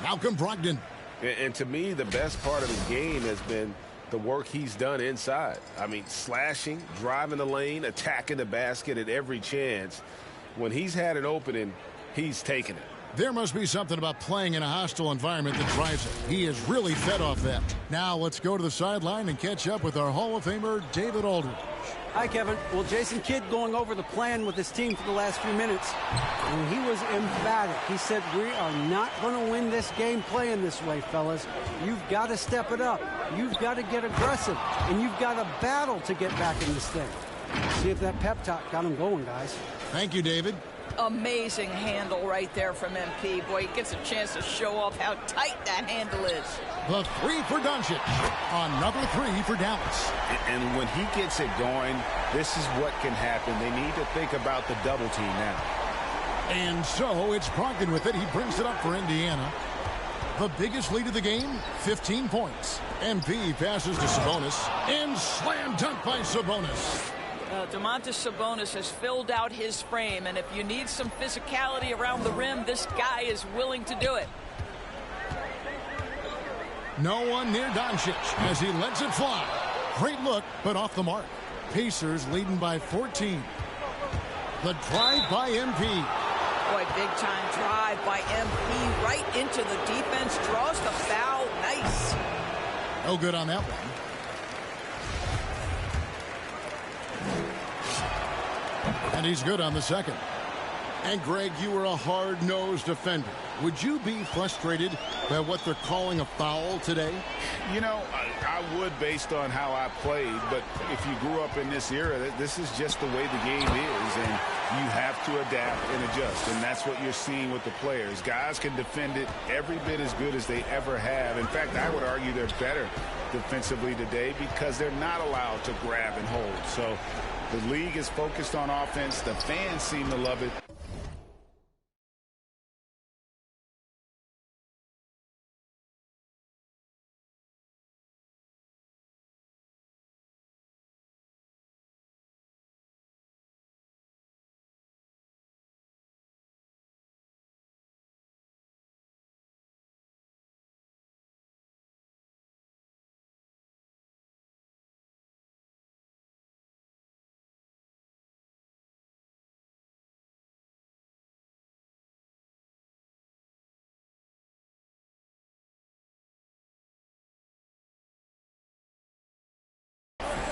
Malcolm Brogdon.
And to me, the best part of the game has been the work he's done inside. I mean, slashing, driving the lane, attacking the basket at every chance. When he's had an opening, he's taken it.
There must be something about playing in a hostile environment that drives it. He is really fed off that. Now let's go to the sideline and catch up with our Hall of Famer, David Aldridge.
Hi, Kevin. Well, Jason Kidd going over the plan with his team for the last few minutes, and he was emphatic. He said, we are not going to win this game playing this way, fellas. You've got to step it up. You've got to get aggressive, and you've got to battle to get back in this thing. See if that pep talk got him going, guys.
Thank you, David.
Amazing handle right there from MP. Boy, he gets a chance to show off how tight that handle is.
The three for Doncic. Another three for Dallas.
And when he gets it going, this is what can happen. They need to think about the double team now.
And so it's Brogdon with it. He brings it up for Indiana. The biggest lead of the game, 15 points. MP passes to Sabonis. And slam dunk by Sabonis.
Domantas Sabonis has filled out his frame, and if you need some physicality around the rim, this guy is willing to do it.
No one near Doncic as he lets it fly. Great look, but off the mark. Pacers leading by 14. The drive by MP.
Boy, big-time drive by MP right into the defense. Draws the foul. Nice.
No good on that one. And he's good on the second. And, Greg, you were a hard-nosed defender. Would you be frustrated by what they're calling a foul today?
You know, I would based on how I played, but if you grew up in this era, this is just the way the game is, and you have to adapt and adjust, and that's what you're seeing with the players. Guys can defend it every bit as good as they ever have. In fact, I would argue they're better defensively today because they're not allowed to grab and hold. So the league is focused on offense. The fans seem to love it.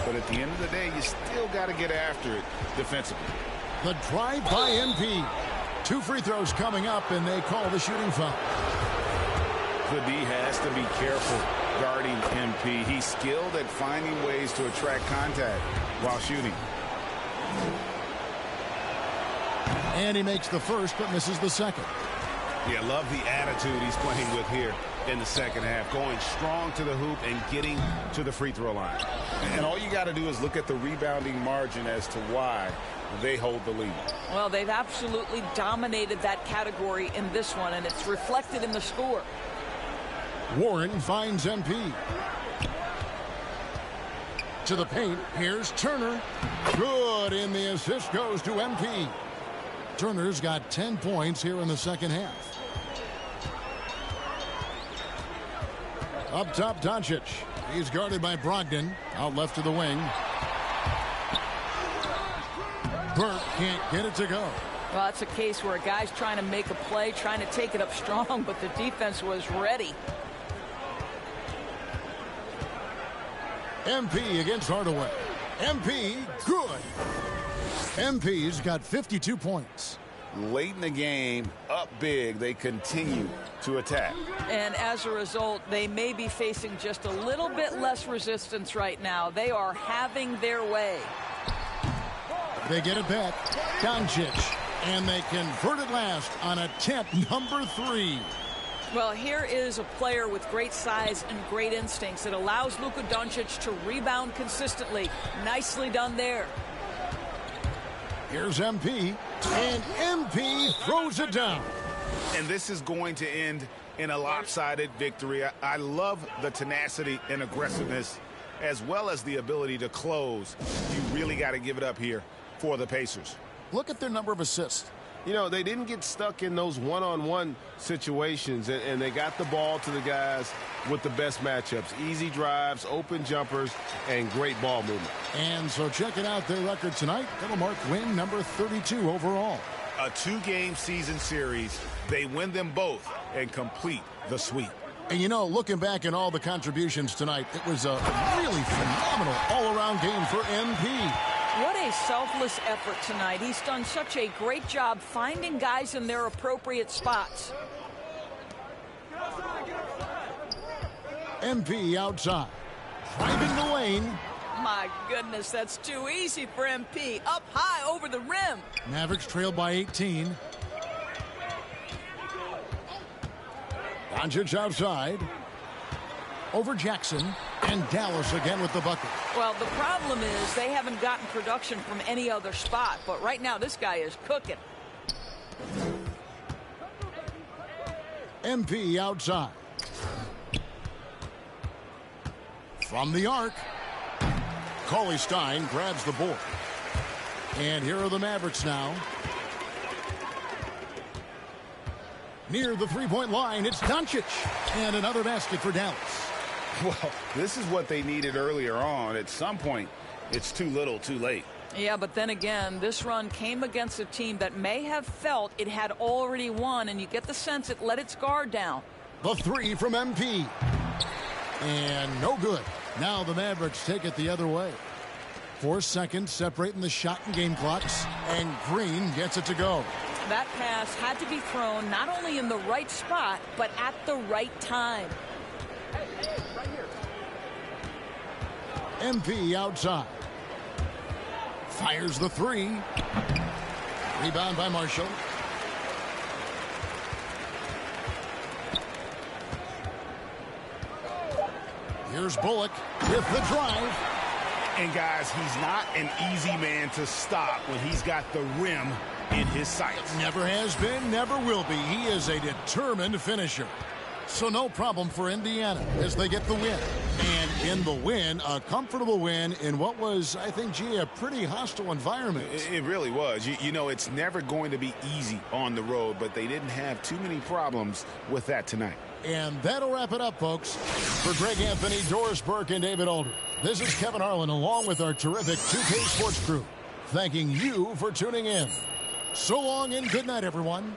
But at the end of the day, you still got to get after it defensively.
The drive by MP. 2 free throws coming up, and they call the shooting foul.
The D has to be careful guarding MP. He's skilled at finding ways to attract contact while shooting.
And he makes the first, but misses the second.
Yeah, love the attitude he's playing with here in the second half, going strong to the hoop and getting to the free throw line.
And all you got to do is look at the rebounding margin as to why they hold the lead.
Well, they've absolutely dominated that category in this one, and it's reflected in the score.
Warren finds MP. To the paint, here's Turner. Good, and the assist goes to MP. Turner's got 10 points here in the second half. Up top, Doncic. He's guarded by Brogdon. Out left to the wing. Burke can't get it to go.
Well, it's a case where a guy's trying to make a play, trying to take it up strong, but the defense was ready.
MP against Hardaway. MP, good. MP's got 52 points.
Late in the game, up big, they continue to attack.
And as a result, they may be facing just a little bit less resistance right now. They are having their way.
They get it back. Doncic. And they convert it last on attempt number 3.
Well, here is a player with great size and great instincts. It allows Luka Doncic to rebound consistently. Nicely done there.
Here's MP, and MP throws it down.
And this is going to end in a lopsided victory. I love the tenacity and aggressiveness, as well as the ability to close. You really got to give it up here for the Pacers.
Look at their number of assists.
You know, they didn't get stuck in those one-on-one situations, and they got the ball to the guys with the best matchups. Easy drives, open jumpers, and great ball movement.
And so checking out their record tonight, it'll mark win number 32 overall.
A 2-game season series. They win them both and complete the sweep.
And, you know, looking back at all the contributions tonight, it was a really phenomenal all-around game for MP.
What a selfless effort tonight. He's done such a great job finding guys in their appropriate spots.
MP outside. Driving the lane.
My goodness, that's too easy for MP. Up high over the rim.
Mavericks trail by 18. Doncic outside. Over Jackson. And Dallas again with the bucket.
Well, the problem is they haven't gotten production from any other spot. But right now, this guy is cooking.
MP outside. From the arc. Cauley-Stein grabs the board. And here are the Mavericks now. Near the three-point line, it's Doncic. And another basket for Dallas.
Well, this is what they needed earlier on. At some point, it's too little, too late.
Yeah, but then again, this run came against a team that may have felt it had already won, and you get the sense it let its guard down.
The three from MP. And no good. Now the Mavericks take it the other way. 4 seconds separating the shot and game clocks, and Green gets it to go.
That pass had to be thrown not only in the right spot, but at the right time.
MP outside. Fires the three. Rebound by Marshall. Here's Bullock with the drive.
And guys, he's not an easy man to stop when he's got the rim in his sights.
Never has been, never will be. He is a determined finisher. So no problem for Indiana as they get the win. And in the win, a comfortable win in what was, I think, gee, a pretty hostile environment.
It really was. You know, it's never going to be easy on the road, but they didn't have too many problems with that tonight.
And that'll wrap it up, folks. For Greg Anthony, Doris Burke, and David Aldridge, this is Kevin Harlan along with our terrific 2K Sports crew, thanking you for tuning in. So long and good night, everyone.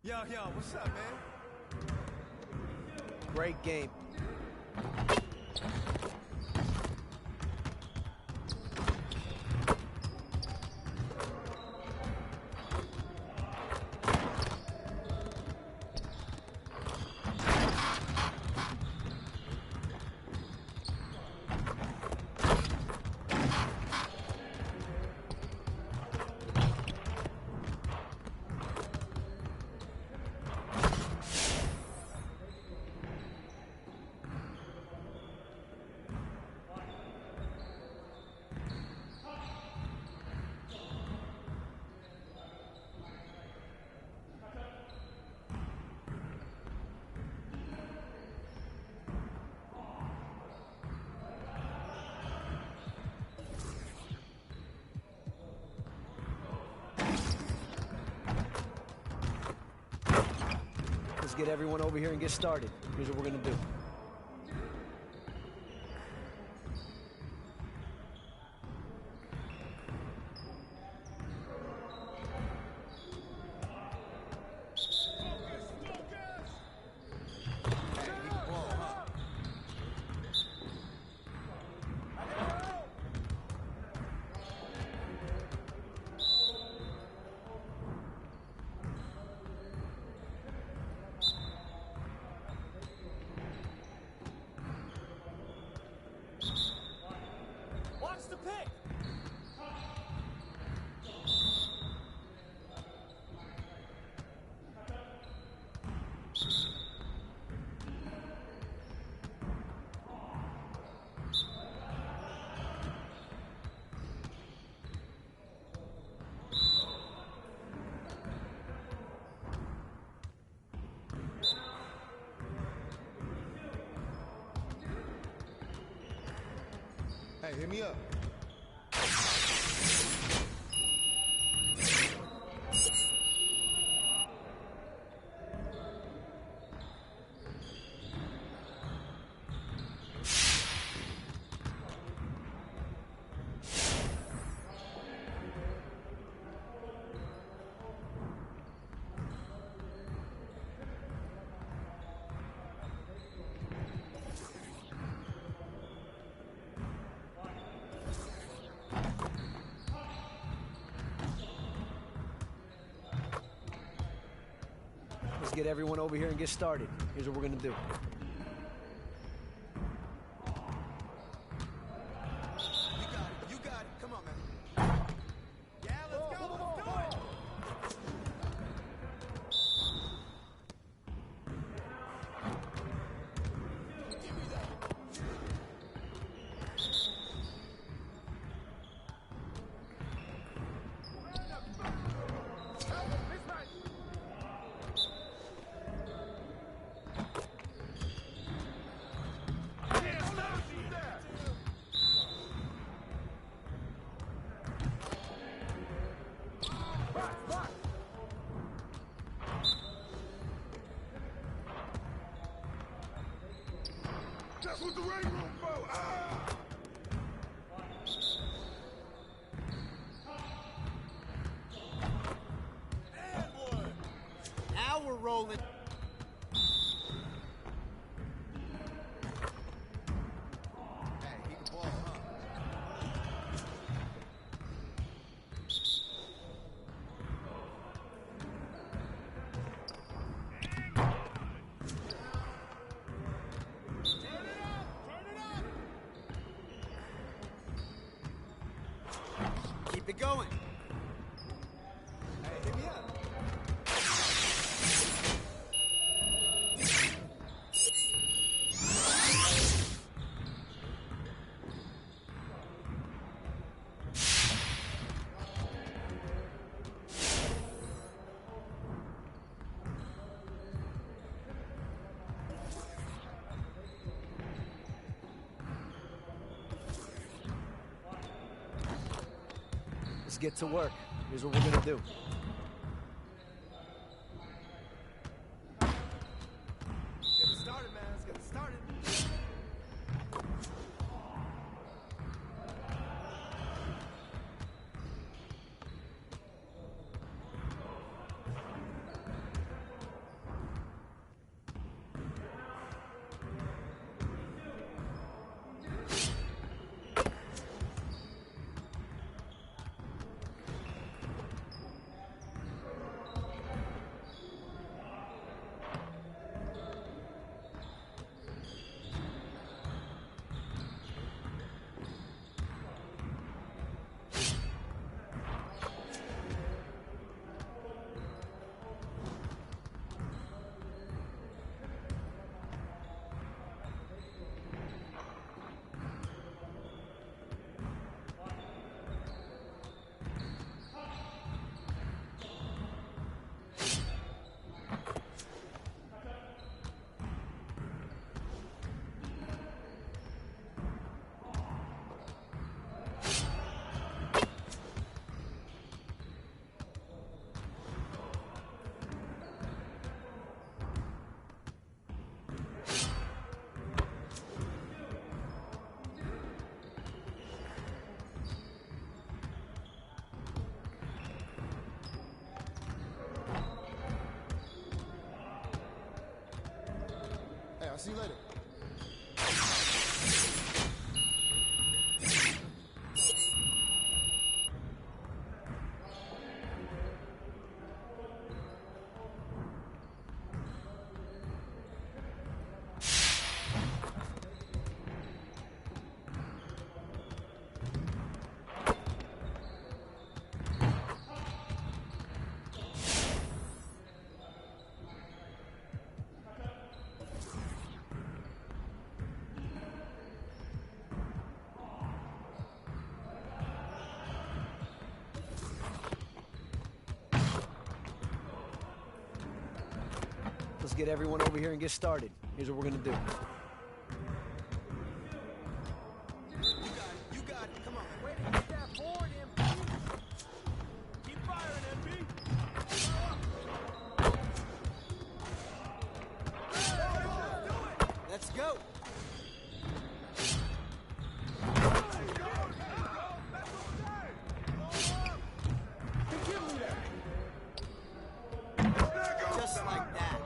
Yo, what's up, man?
Great game. Let's get everyone over here and get started. Here's what we're going to do.
Hey, hit me up.
Let's get everyone over here and get started. Here's what we're going to do.
You got it. Come on, man. Yeah, let's go. Let's do it. Give me that. That's what the ring room for. Ah! And one.
Now we're rolling.
Hey, he can ball, huh?
Keep it going.
Hey, hit me up.
Let's get to work. Here's what we're going to do.
Get it started, man. Let's get it started.
See you later.
Let's get everyone over here and get started. Here's what we're going to do.
You got it. Come on. Way to get that board, MP. Keep firing, MP.
Let's go.
Just like that.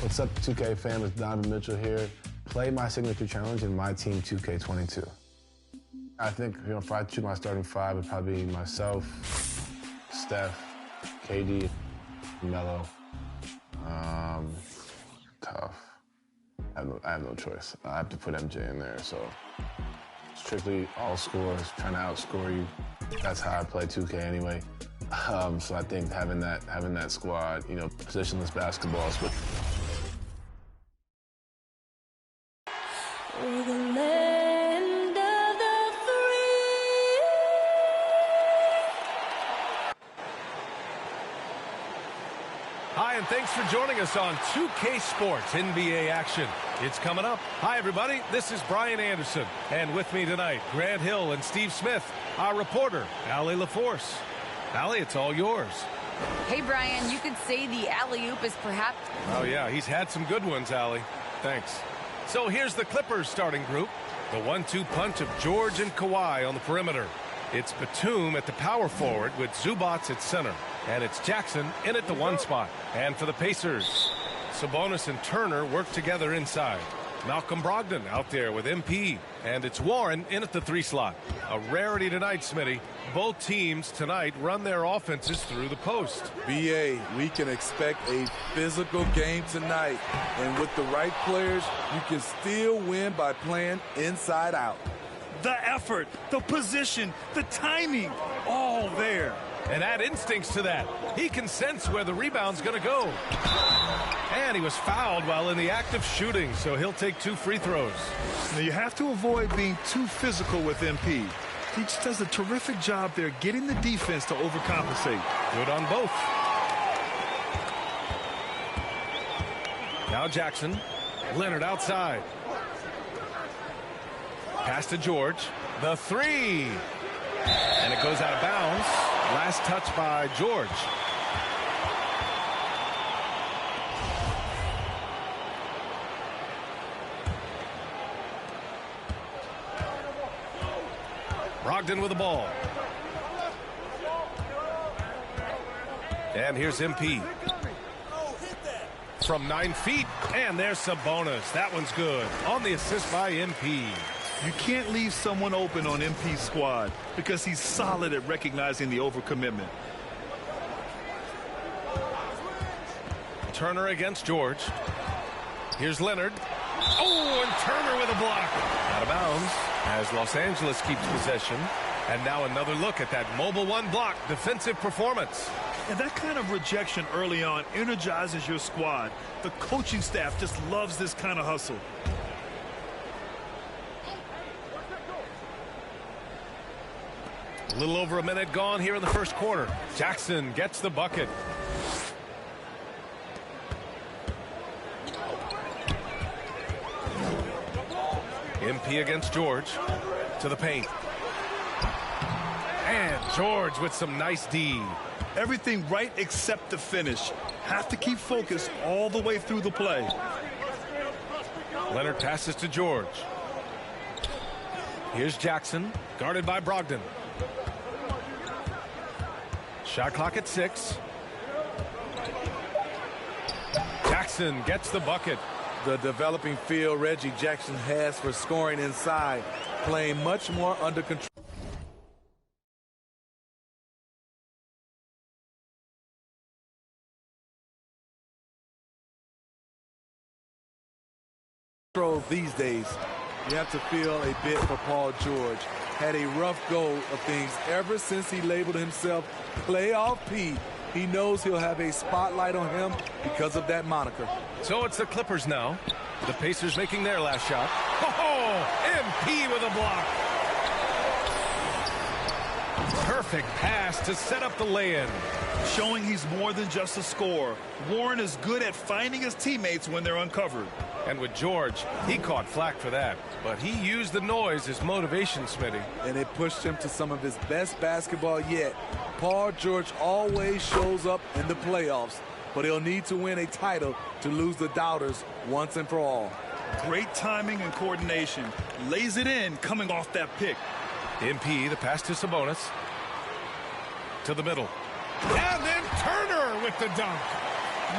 What's up, 2K fam? It's Donovan Mitchell here. Play my signature challenge in my team 2K22. I think, if I choose my starting five, it'd probably be myself, Steph, KD, Melo. Tough. I have no choice. I have to put MJ in there, so strictly all scores, trying to outscore you. That's how I play 2K anyway. So I think having that squad, positionless basketball is what.
We're the land of the free.
Hi, and thanks for joining us on 2K Sports NBA action. It's coming up. Hi, everybody. This is Brian Anderson. And with me tonight, Grant Hill and Steve Smith, our reporter, Allie LaForce. Allie, it's all yours.
Hey, Brian, you could say the alley-oop is perhaps...
Oh, yeah, he's had some good ones, Allie. Thanks. So here's the Clippers starting group. The 1-2 punch of George and Kawhi on the perimeter. It's Batum at the power forward with Zubac at center. And it's Jackson in at the one spot. And for the Pacers, Sabonis and Turner work together inside. Malcolm Brogdon out there with MP. And it's Warren in at the 3 slot. A rarity tonight, Smitty. Both teams tonight run their offenses through the post.
BA, we can expect a physical game tonight. And with the right players, you can still win by playing inside out.
The effort, the position, the timing, all there.
And add instincts to that. He can sense where the rebound's going to go. And he was fouled while in the act of shooting, so he'll take 2 free throws.
Now you have to avoid being too physical with MP. He just does a terrific job there getting the defense to overcompensate.
Good on both. Now Jackson. Leonard outside. Pass to George. The 3. And it goes out of bounds. Last touch by George. Brogdon with the ball. And here's MP. From 9 feet. And there's Sabonis. That one's good. On the assist by MP.
You can't leave someone open on MP's squad because he's solid at recognizing the overcommitment.
Turner against George. Here's Leonard. Oh, and Turner with a block. Out of bounds as Los Angeles keeps possession. And now another look at that mobile 1 block defensive performance.
And that kind of rejection early on energizes your squad. The coaching staff just loves this kind of hustle.
A little over a minute gone here in the first quarter. Jackson gets the bucket. MP against George. To the paint. And George with some nice D.
Everything right except the finish. Have to keep focused all the way through the play.
Leonard passes to George. Here's Jackson, guarded by Brogdon. Shot clock at 6. Jackson gets the bucket.
The developing feel Reggie Jackson has for scoring inside, playing much more under control these days. You have to feel a bit for Paul George. Had a rough go of things ever since he labeled himself Playoff P. He knows he'll have a spotlight on him because of that moniker.
So it's the Clippers now. The Pacers making their last shot. Oh, MP with a block. Perfect pass to set up the lay-in.
Showing he's more than just a scorer. Warren is good at finding his teammates when they're uncovered.
And with George, he caught flack for that. But he used the noise as motivation, Smitty.
And it pushed him to some of his best basketball yet. Paul George always shows up in the playoffs, but he'll need to win a title to lose the doubters once and for all.
Great timing and coordination. Lays it in coming off that pick.
MP, the pass to Sabonis. To the middle. And then Turner with the dunk.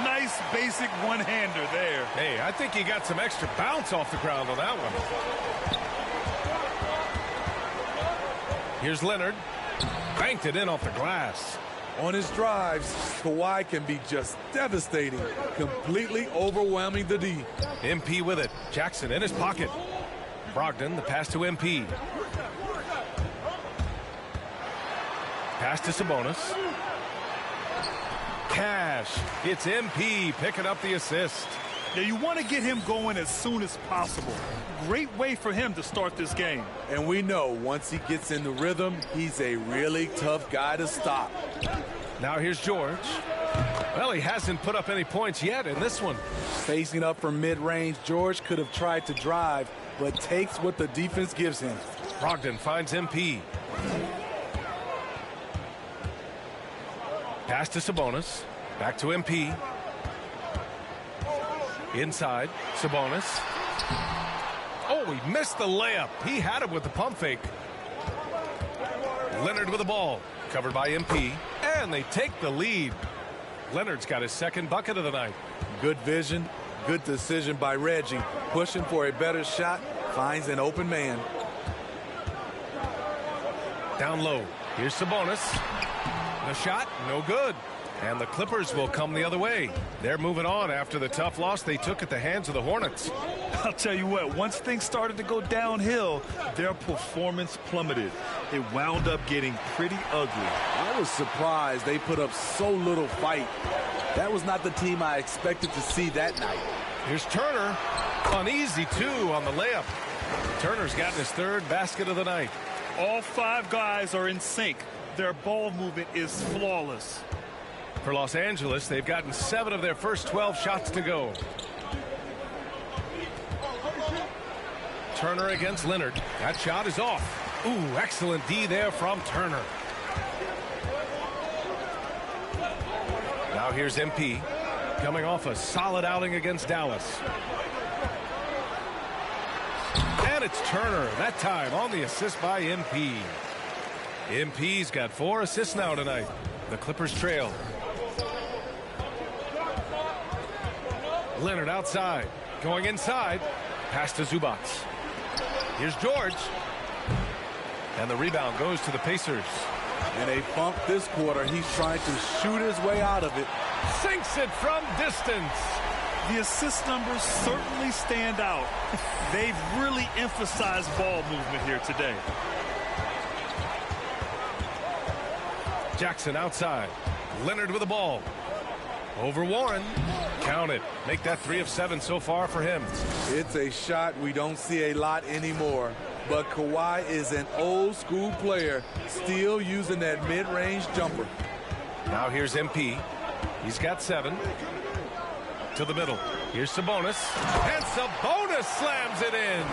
Nice basic one-hander there.
I think he got some extra bounce off the ground on that one. Here's Leonard. Banked it in off the glass.
On his drives, Kawhi can be just devastating, completely overwhelming the D.
MP with it. Jackson in his pocket. Brogdon, the pass to MP. Pass to Sabonis. Cash. It's MP picking up the assist.
Yeah, you want to get him going as soon as possible. Great way for him to start this game.
And we know once he gets in the rhythm, he's a really tough guy to stop.
Now here's George. Well, he hasn't put up any points yet in this one.
Facing up from mid-range, George could have tried to drive, but takes what the defense gives him.
Brogdon finds MP. Pass to Sabonis. Back to MP. Inside, Sabonis. Oh, he missed the layup. He had it with the pump fake. Leonard with the ball. Covered by MP. And they take the lead. Leonard's got his second bucket of the night.
Good vision. Good decision by Reggie. Pushing for a better shot. Finds an open man.
Down low. Here's Sabonis. The shot, no good. And the Clippers will come the other way. They're moving on after the tough loss they took at the hands of the Hornets.
I'll tell you what, once things started to go downhill, their performance plummeted. It wound up getting pretty ugly.
I was surprised they put up so little fight. That was not the team I expected to see that night.
Here's Turner. Uneasy, too, on the layup. Turner's gotten his third basket of the night.
All five guys are in sync. Their ball movement is flawless.
For Los Angeles, they've gotten 7 of their first 12 shots to go. Turner against Leonard. That shot is off. Ooh, excellent D there from Turner. Now here's MP, coming off a solid outing against Dallas. And it's Turner, that time on the assist by MP. MP's got 4 assists now tonight. The Clippers trail. Leonard outside. Going inside. Pass to Zubac. Here's George. And the rebound goes to the Pacers.
And a funk this quarter. He's trying to shoot his way out of it.
Sinks it from distance.
The assist numbers certainly stand out. They've really emphasized ball movement here today.
Jackson outside. Leonard with the ball. Over Warren. Count it. Make that 3 of 7 so far for him.
It's a shot we don't see a lot anymore. But Kawhi is an old school player, still using that mid-range jumper.
Now here's MP. He's got 7. To the middle. Here's Sabonis. And Sabonis slams it in.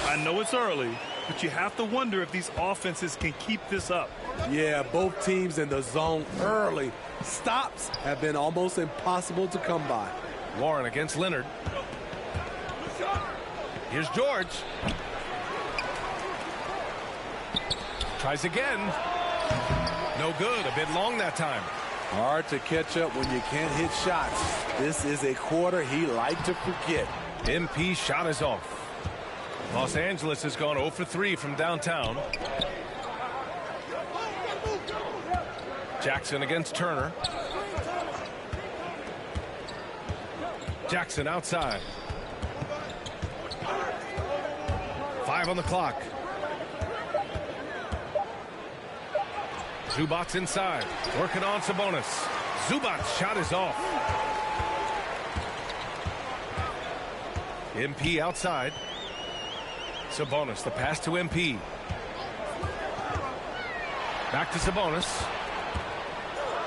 I know it's early, but you have to wonder if these offenses can keep this up.
Yeah, both teams in the zone early. Stops have been almost impossible to come by.
Warren against Leonard. Here's George. Tries again. No good. A bit long that time.
Hard to catch up when you can't hit shots. This is a quarter he liked to forget.
MP shot is off. Los Angeles has gone 0 for 3 from downtown. Jackson against Turner. Jackson outside. 5 on the clock. Zubac inside. Working on Sabonis. Zubac's shot is off. MP outside. Sabonis, the pass to MP. Back to Sabonis.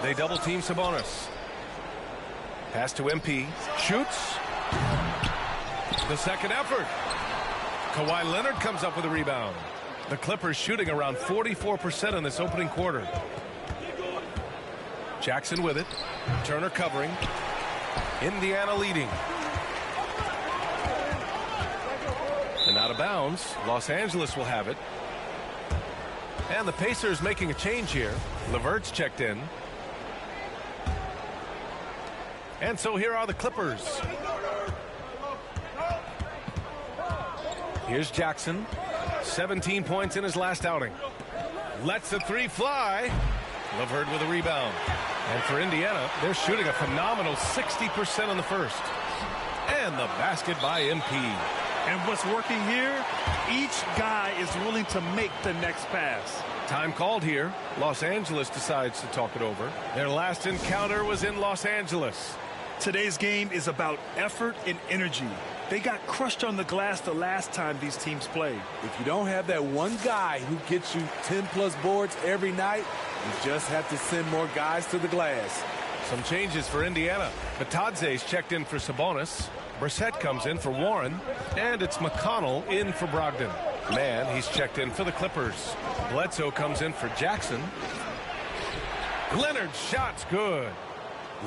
They double team Sabonis. Pass to MP. Shoots. The second effort. Kawhi Leonard comes up with a rebound. The Clippers shooting around 44% in this opening quarter. Jackson with it. Turner covering. Indiana leading. And out of bounds. Los Angeles will have it. And the Pacers making a change here. LeVert's checked in. And so here are the Clippers. Here's Jackson. 17 points in his last outing. Lets the three fly. LeVert with a rebound. And for Indiana, they're shooting a phenomenal 60% in the first. And the basket by MP.
And what's working here, each guy is willing to make the next pass.
Time called here. Los Angeles decides to talk it over. Their last encounter was in Los Angeles.
Today's game is about effort and energy. They got crushed on the glass the last time these teams played.
If you don't have that one guy who gets you 10-plus boards every night, you just have to send more guys to the glass.
Some changes for Indiana. Batadze's checked in for Sabonis. Brissett comes in for Warren. And it's McConnell in for Brogdon. Man, he's checked in for the Clippers. Bledsoe comes in for Jackson. Leonard's shot's good.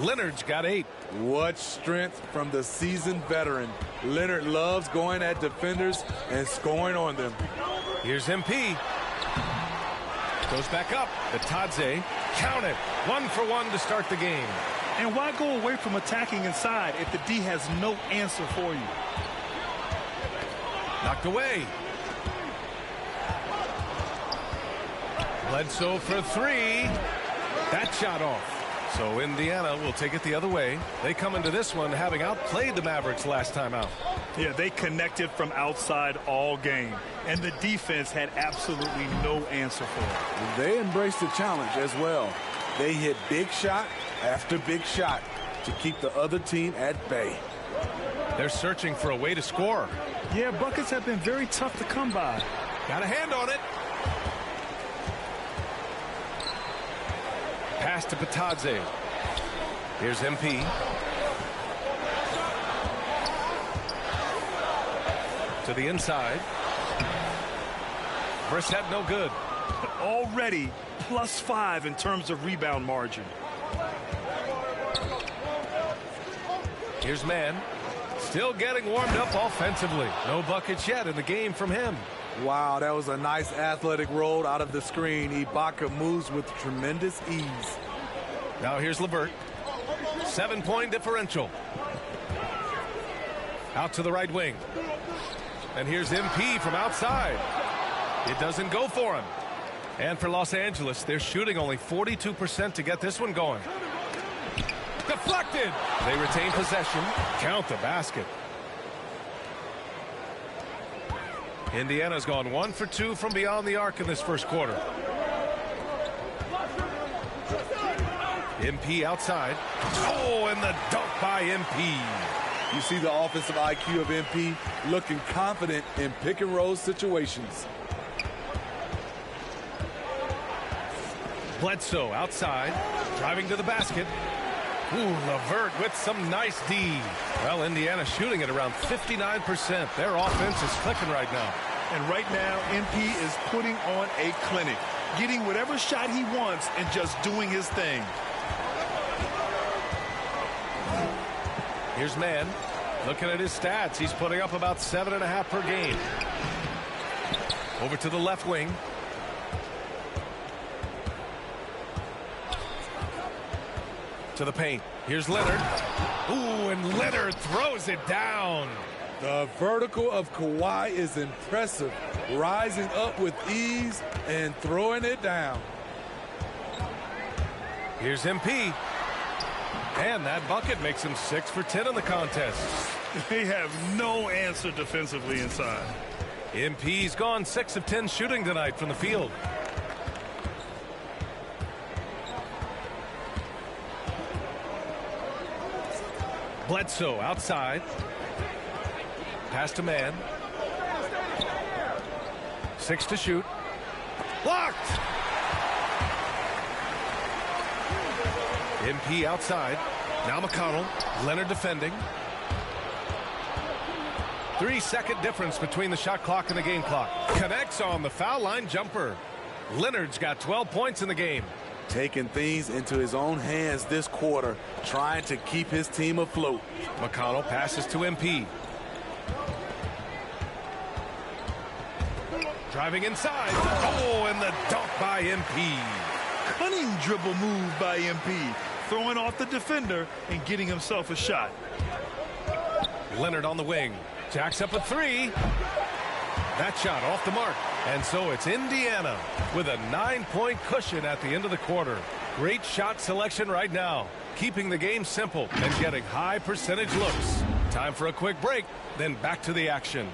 Leonard's got 8.
What strength from the seasoned veteran. Leonard loves going at defenders and scoring on them.
Here's MP. Goes back up. Batadze. Count it. 1 for 1 to start the game.
And why go away from attacking inside if the D has no answer for you?
Knocked away. Bledsoe for 3. That shot off. So Indiana will take it the other way. They come into this one having outplayed the Mavericks last time out.
Yeah, they connected from outside all game. And the defense had absolutely no answer for it.
They embraced the challenge as well. They hit big shot after big shot to keep the other team at bay.
They're searching for a way to score.
Yeah, buckets have been very tough to come by.
Got a hand on it. Pass to Batadze. Here's MP. To the inside. Brissett no good.
But already +5 in terms of rebound margin.
Here's Mann. Still getting warmed up offensively. No buckets yet in the game from him.
Wow, that was a nice athletic roll out of the screen. Ibaka moves with tremendous ease.
Now here's LeVert. 7-point differential. Out to the right wing. And here's MP from outside. It doesn't go for him. And for Los Angeles, they're shooting only 42% to get this one going. Deflected. They retain possession. Count the basket. Indiana's gone 1 for 2 from beyond the arc in this first quarter. MP outside. Oh, and the dunk by MP.
You see the offensive IQ of MP looking confident in pick and roll situations.
Bledsoe outside, driving to the basket. Ooh, LeVert with some nice D. Well, Indiana shooting at around 59%. Their offense is clicking right now.
And right now, MP is putting on a clinic, getting whatever shot he wants and just doing his thing.
Here's Mann. Looking at his stats, he's putting up about 7.5 per game. Over to the left wing. To the paint. Here's Leonard. Ooh, and Leonard throws it down.
The vertical of Kawhi is impressive. Rising up with ease and throwing it down.
Here's MP. And that bucket makes him 6 for 10 in the contest.
They have no answer defensively inside.
MP's gone 6 of 10 shooting tonight from the field. Bledsoe outside. Pass to Mann. 6 to shoot. Blocked. MP outside. Now McConnell. Leonard defending. 3-second difference between the shot clock and the game clock. Connects on the foul line jumper. Leonard's got 12 points in the game.
Taking things into his own hands this quarter, trying to keep his team afloat.
McConnell passes to MP. Driving inside. Oh, and the dunk by MP.
Cunning dribble move by MP. Throwing off the defender and getting himself a shot.
Leonard on the wing. Jacks up a 3. That shot off the mark. And so it's Indiana with a 9-point cushion at the end of the quarter. Great shot selection right now, keeping the game simple and getting high percentage looks. Time for a quick break, then back to the action.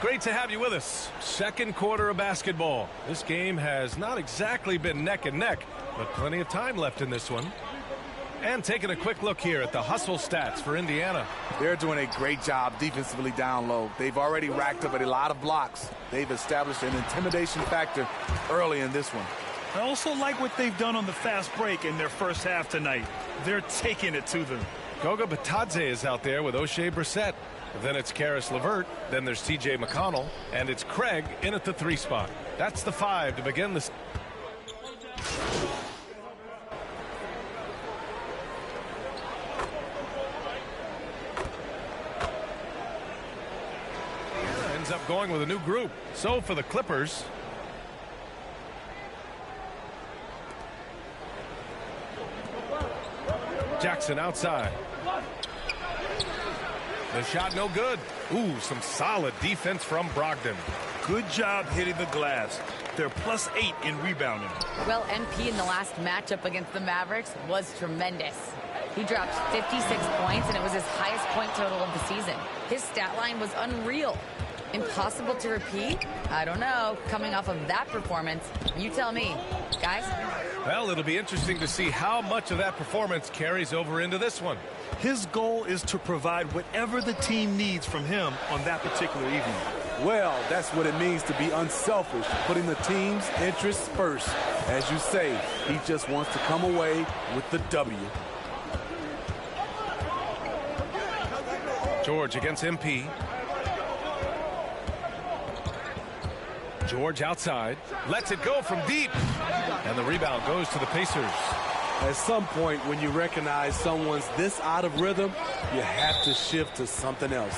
Great to have you with us. Second quarter of basketball. This game has not exactly been neck and neck, but plenty of time left in this one. And taking a quick look here at the hustle stats for Indiana.
They're doing a great job defensively down low. They've already racked up a lot of blocks. They've established an intimidation factor early in this one.
I also like what they've done on the fast break in their first half tonight. They're taking it to them.
Goga Batadze is out there with O'Shea Brissett. Then it's Karis LeVert. Then there's T.J. McConnell. And it's Craig in at the 3 spot. That's the 5 to begin this. Ends up going with a new group. So for the Clippers, Jackson outside. The shot no good. Ooh, some solid defense from Brogdon.
Good job hitting the glass. They're +8 in rebounding.
Well, MP in the last matchup against the Mavericks was tremendous. He dropped 56 points, and it was his highest point total of the season. His stat line was unreal. Impossible to repeat? I don't know. Coming off of that performance, you tell me. Guys?
Well, it'll be interesting to see how much of that performance carries over into this one.
His goal is to provide whatever the team needs from him on that particular evening.
Well, that's what it means to be unselfish, putting the team's interests first. As you say, he just wants to come away with the W.
George against MP. George outside, lets it go from deep, and the rebound goes to the Pacers.
At some point, when you recognize someone's this out of rhythm, you have to shift to something else.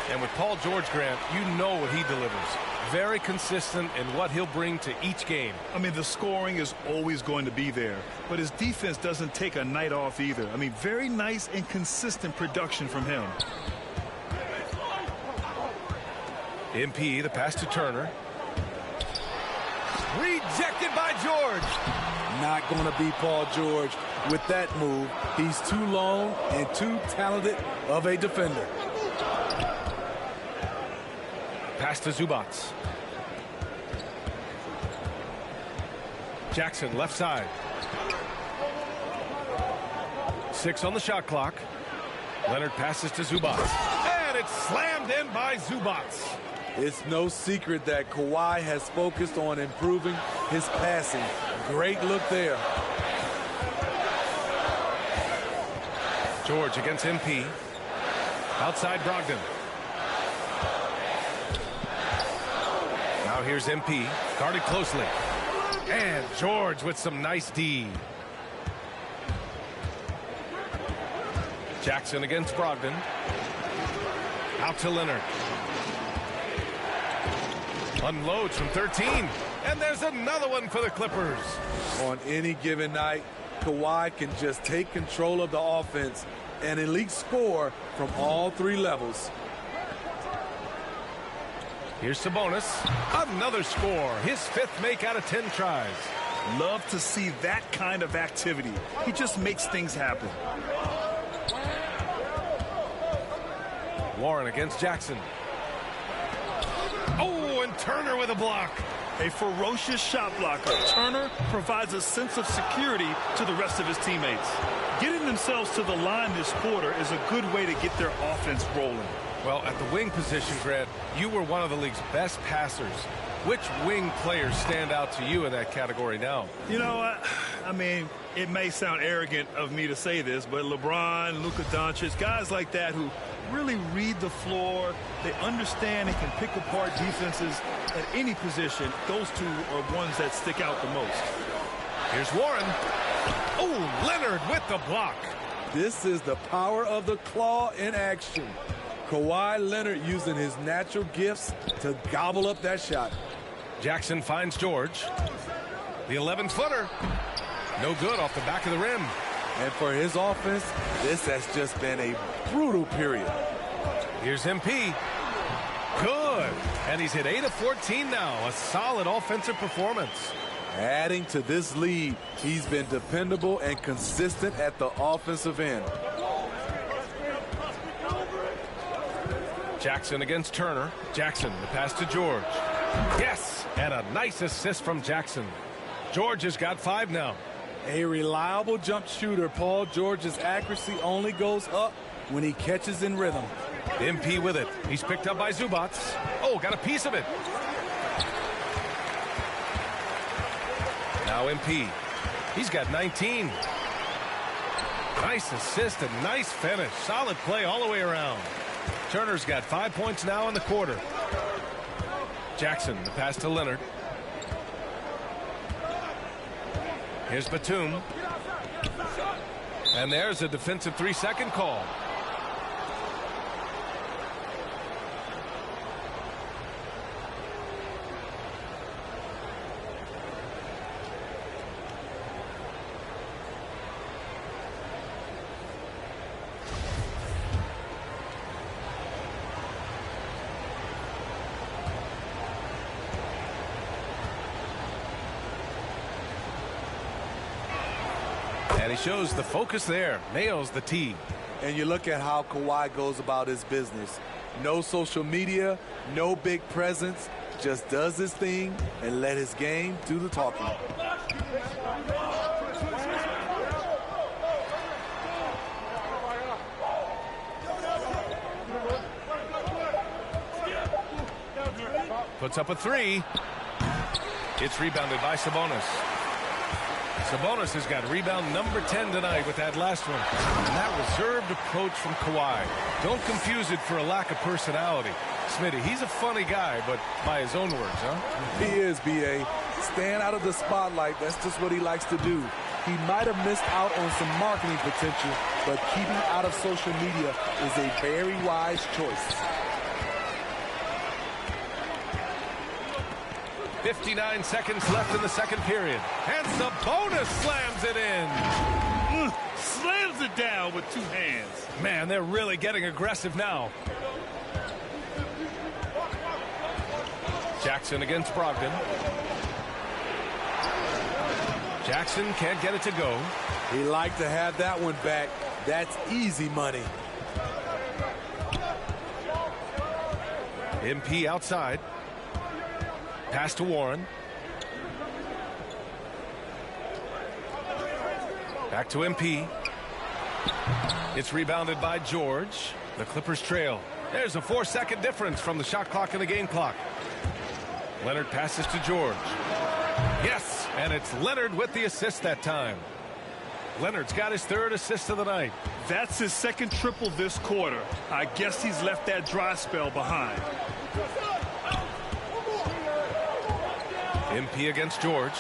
And with Paul George, Grant, you know what he delivers. Very consistent in what he'll bring to each game.
I mean, the scoring is always going to be there, but his defense doesn't take a night off either. I mean, very nice and consistent production from him.
MP, the pass to Turner. Rejected by George.
Not going to be Paul George with that move. He's too long and too talented of a defender.
Pass to Zubac. Jackson left side. 6 on the shot clock. Leonard passes to Zubac. And it's slammed in by Zubac.
It's no secret that Kawhi has focused on improving his passing. Great look there.
George against MP. Outside Brogdon. Now here's MP. Guarded closely. And George with some nice D. Jackson against Brogdon. Out to Leonard. Unloads from 13. And there's another one for the Clippers.
On any given night, Kawhi can just take control of the offense and elite score from all 3 levels.
Here's Sabonis. Another score. His 5th make out of 10 tries.
Love to see that kind of activity. He just makes things happen.
Warren against Jackson. Oh, and Turner with a block.
A ferocious shot blocker. Turner provides a sense of security to the rest of his teammates. Getting themselves to the line this quarter is a good way to get their offense rolling.
Well, at the wing position, Grant, you were one of the league's best passers. Which wing players stand out to you in that category now?
You know, I mean, it may sound arrogant of me to say this, but LeBron, Luka Doncic, guys like that who really read the floor, they understand and can pick apart defenses. at any position, those two are ones that stick out the most.
Here's Warren. Oh, Leonard with the block.
This is the power of the claw in action. Kawhi Leonard using his natural gifts to gobble up that shot.
Jackson finds George. The 11-footer. No good off the back of the rim.
And for his offense, this has just been a brutal period.
Here's MP. Good. And he's hit 8 of 14 now. A solid offensive performance.
Adding to this lead, he's been dependable and consistent at the offensive end.
Jackson against Turner. Jackson, the pass to George. Yes, and a nice assist from Jackson. George has got 5 now.
A reliable jump shooter. Paul George's accuracy only goes up when he catches in rhythm.
MP with it. He's picked up by Zubac. Oh, got a piece of it. Now MP. He's got 19. Nice assist and nice finish. Solid play all the way around. Turner's got 5 points now in the quarter. Jackson, the pass to Leonard. Here's Batum. And there's a defensive 3-second call. And he shows the focus there. Nails the tee.
And you look at how Kawhi goes about his business. No social media, no big presence. Just does his thing and let his game do the talking.
Puts up a 3. It's rebounded by Sabonis. Sabonis has got rebound number 10 tonight with that last one. And that reserved approach from Kawhi. Don't confuse it for a lack of personality. Smitty, he's a funny guy, but by his own words, huh?
He is, B.A. Stand out of the spotlight. That's just what he likes to do. He might have missed out on some marketing potential, but keeping out of social media is a very wise choice.
59 seconds left in the second period. And Sabonis slams it in.
Slams it down with 2 hands.
Man, they're really getting aggressive now. Jackson against Brogdon. Jackson can't get it to go.
He liked to have that one back. That's easy money.
MP outside. Pass to Warren. Back to MP. It's rebounded by George. The Clippers trail. There's a 4-second difference from the shot clock and the game clock. Leonard passes to George. Yes, and it's Leonard with the assist that time. Leonard's got his 3rd assist of the night.
That's his 2nd triple this quarter. I guess he's left that dry spell behind.
MP against George.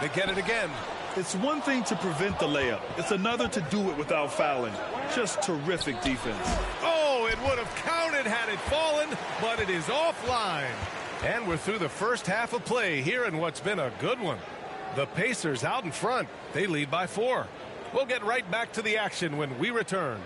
They get it again.
It's one thing to prevent the layup. It's another to do it without fouling. Just terrific defense.
Oh, it would have counted had it fallen, but it is offline. And we're through the first half of play here in what's been a good one. The Pacers out in front. They lead by 4. We'll get right back to the action when we return.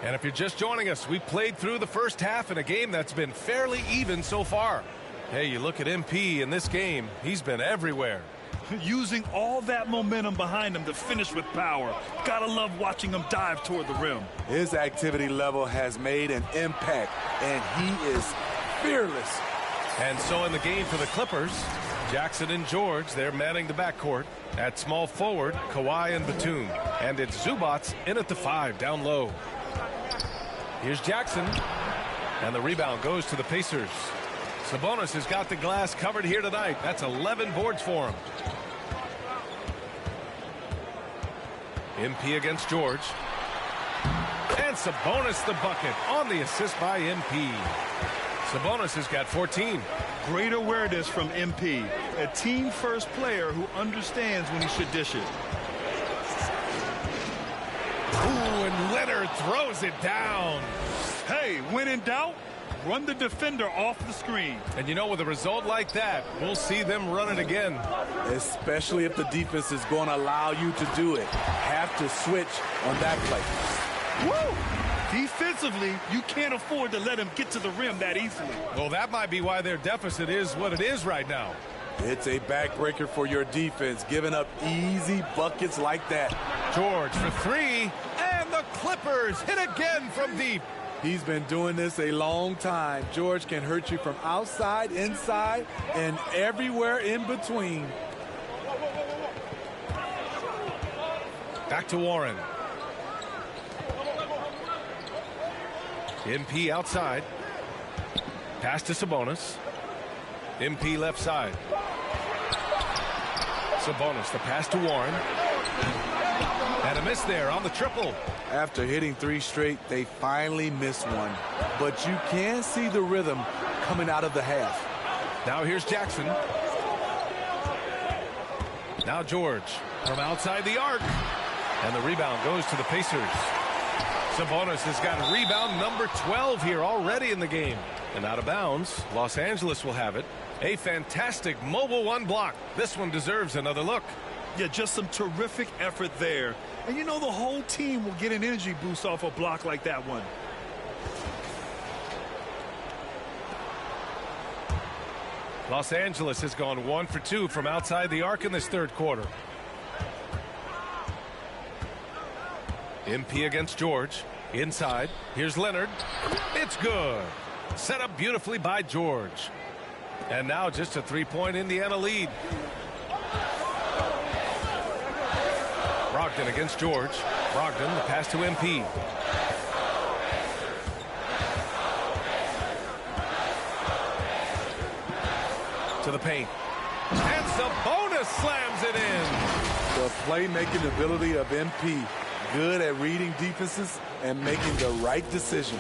And if you're just joining us, we played through the first half in a game that's been fairly even so far. Hey, you look at MP in this game, he's been everywhere.
Using all that momentum behind him to finish with power. Gotta love watching him dive toward the rim.
His activity level has made an impact, and he is fearless.
And so in the game for the Clippers, Jackson and George, they're manning the backcourt. At small forward, Kawhi and Batum. And it's Zubac in at the 5, down low. Here's Jackson. And the rebound goes to the Pacers. Sabonis has got the glass covered here tonight. That's 11 boards for him. MP against George. And Sabonis the bucket on the assist by MP. Sabonis has got 14.
Great awareness from MP. A team-first player who understands when he should dish it.
Ooh, and Leonard throws it down.
Hey, when in doubt, run the defender off the screen.
And you know, with a result like that, we'll see them run it again.
Especially if the defense is going to allow you to do it. Have to switch on that play.
Woo! Defensively, you can't afford to let him get to the rim that easily.
Well, that might be why their deficit is what it is right now.
It's a backbreaker for your defense, giving up easy buckets like that.
George for 3, and the Clippers hit again from deep.
He's been doing this a long time. George can hurt you from outside, inside, and everywhere in between.
Back to Warren. MP outside. Pass to Sabonis. MP left side. Sabonis, the pass to Warren. And a miss there on the triple.
After hitting 3 straight, they finally missed one. But you can see the rhythm coming out of the half.
Now here's Jackson. Now George from outside the arc. And the rebound goes to the Pacers. Sabonis has got rebound number 12 here already in the game. And out of bounds, Los Angeles will have it. A fantastic mobile 1 block. This one deserves another look.
Yeah, just some terrific effort there. And you know the whole team will get an energy boost off a block like that one.
Los Angeles has gone 1 for 2 from outside the arc in this third quarter. MP against George. Inside. Here's Leonard. It's good. Set up beautifully by George. And now just a 3-point Indiana lead. Brogdon against George. Brogdon, the pass to MP. To the paint. And Sabonis slams it in.
The playmaking ability of MP. Good at reading defenses and making the right decision.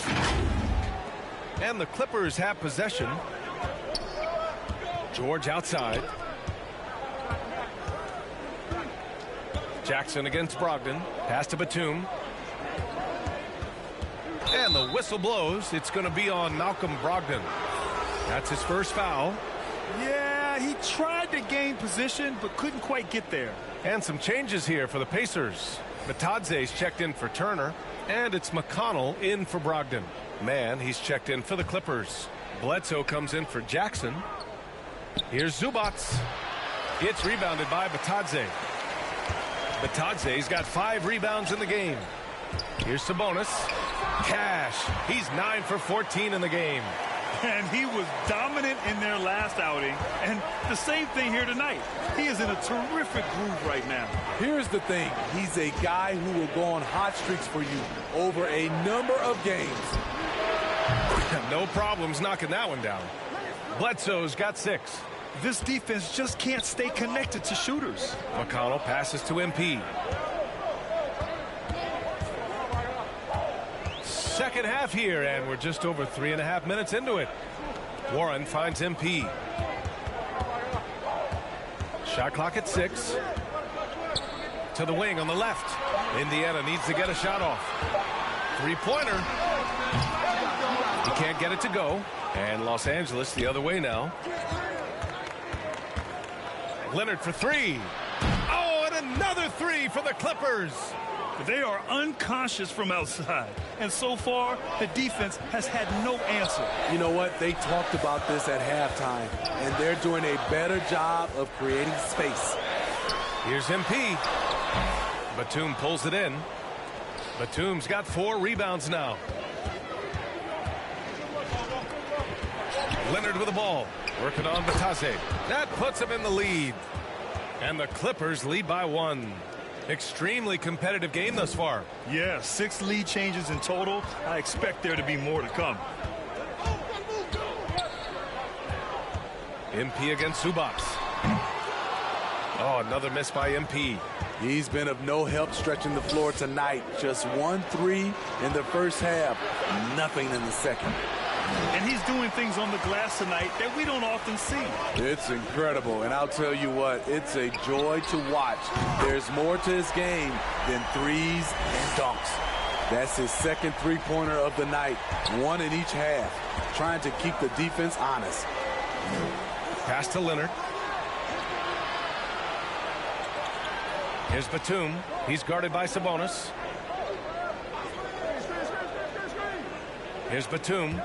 And the Clippers have possession. George outside. Jackson against Brogdon. Pass to Batum. And the whistle blows. It's going to be on Malcolm Brogdon. That's his first foul.
Yeah, he tried to gain position, but couldn't quite get there.
And some changes here for the Pacers. Batadze's checked in for Turner, and it's McConnell in for Brogdon. Man, he's checked in for the Clippers. Bledsoe comes in for Jackson. Here's Zubac. It's rebounded by Batadze. Batadze's got 5 rebounds in the game. Here's Sabonis. Cash. He's 9 for 14 in the game.
And he was dominant in their last outing. And the same thing here tonight. He is in a terrific groove right now.
Here's the thing. He's a guy who will go on hot streaks for you over a number of games.
No problems knocking that one down. Bledsoe's got 6.
This defense just can't stay connected to shooters.
McConnell passes to MP. Second half here, and we're just over 3.5 minutes into it. Warren finds MP. Shot clock at 6. To the wing on the left. Indiana needs to get a shot off. 3-pointer. He can't get it to go. And Los Angeles the other way now. Leonard for 3. Oh, and another 3 for the Clippers.
They are unconscious from outside. And so far, the defense has had no answer.
You know what? They talked about this at halftime, and they're doing a better job of creating space.
Here's MP. Batum pulls it in. Batum's got 4 rebounds now. Leonard with the ball. Working on Batase. That puts him in the lead. And the Clippers lead by 1. Extremely competitive game thus far.
Yeah, 6 lead changes in total. I expect there to be more to come.
MP against Zubac. Oh, another miss by MP.
He's been of no help stretching the floor tonight. Just 1 3 in the first half. Nothing in the second.
And he's doing things on the glass tonight that we don't often see.
It's incredible, and I'll tell you what, it's a joy to watch. There's more to his game than threes and dunks. That's his second three-pointer of the night, 1 in each half, trying to keep the defense honest.
Pass to Leonard. Here's Batum. He's guarded by Sabonis. Here's Batum.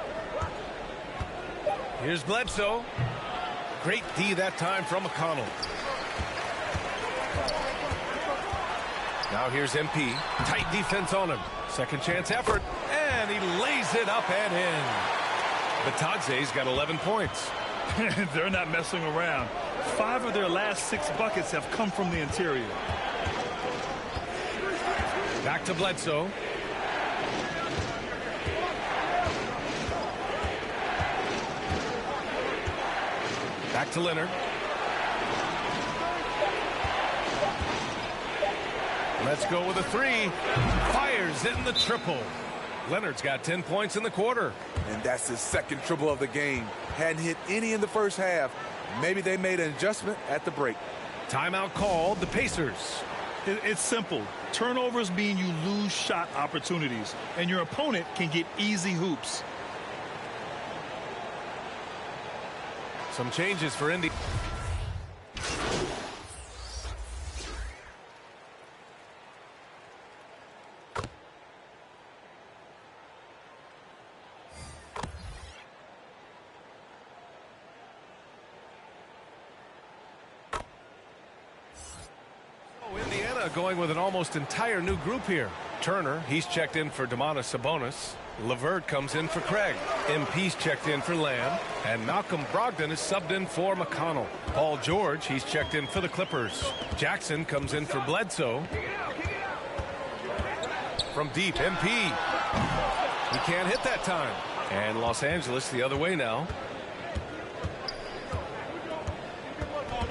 Here's Bledsoe. Great D that time from McConnell. Now here's MP. Tight defense on him. Second chance effort. And he lays it up and in. Batase's got 11 points.
They're not messing around. 5 of their last 6 buckets have come from the interior.
Back to Bledsoe. Back to Leonard. Let's go with a 3. Fires in the triple. Leonard's got 10 points in the quarter.
And that's his second triple of the game. Hadn't hit any in the first half. Maybe they made an adjustment at the break.
Timeout called. The Pacers.
It's simple. Turnovers mean you lose shot opportunities, and your opponent can get easy hoops.
Some changes for Indy. Indiana going with an almost entire new group here. Turner, he's checked in for Domantas Sabonis. LeVert comes in for Craig. MP's checked in for Lamb. And Malcolm Brogdon is subbed in for McConnell. Paul George, he's checked in for the Clippers. Jackson comes in for Bledsoe. From deep, MP. He can't hit that time. And Los Angeles the other way now.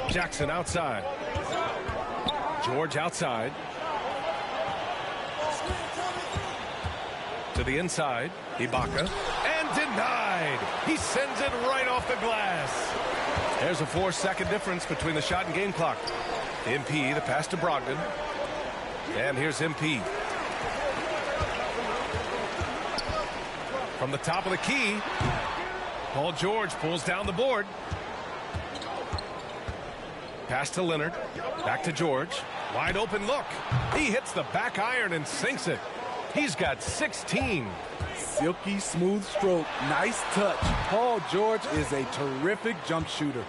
Jackson outside. George outside. To the inside, Ibaka, and denied. He sends it right off the glass. There's a 4-second difference between the shot and game clock. MP, the pass to Brogdon. And here's MP. From the top of the key, Paul George pulls down the board. Pass to Leonard. Back to George. Wide open look. He hits the back iron and sinks it. He's got 16.
Silky smooth stroke. Nice touch. Paul George is a terrific jump shooter.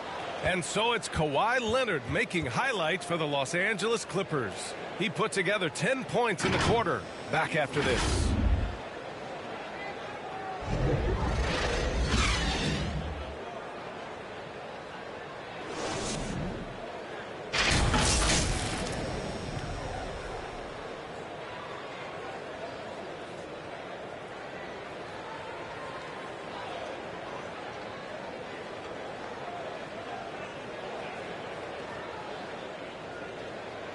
And so it's Kawhi Leonard making highlights for the Los Angeles Clippers. He put together 10 points in the quarter. Back after this.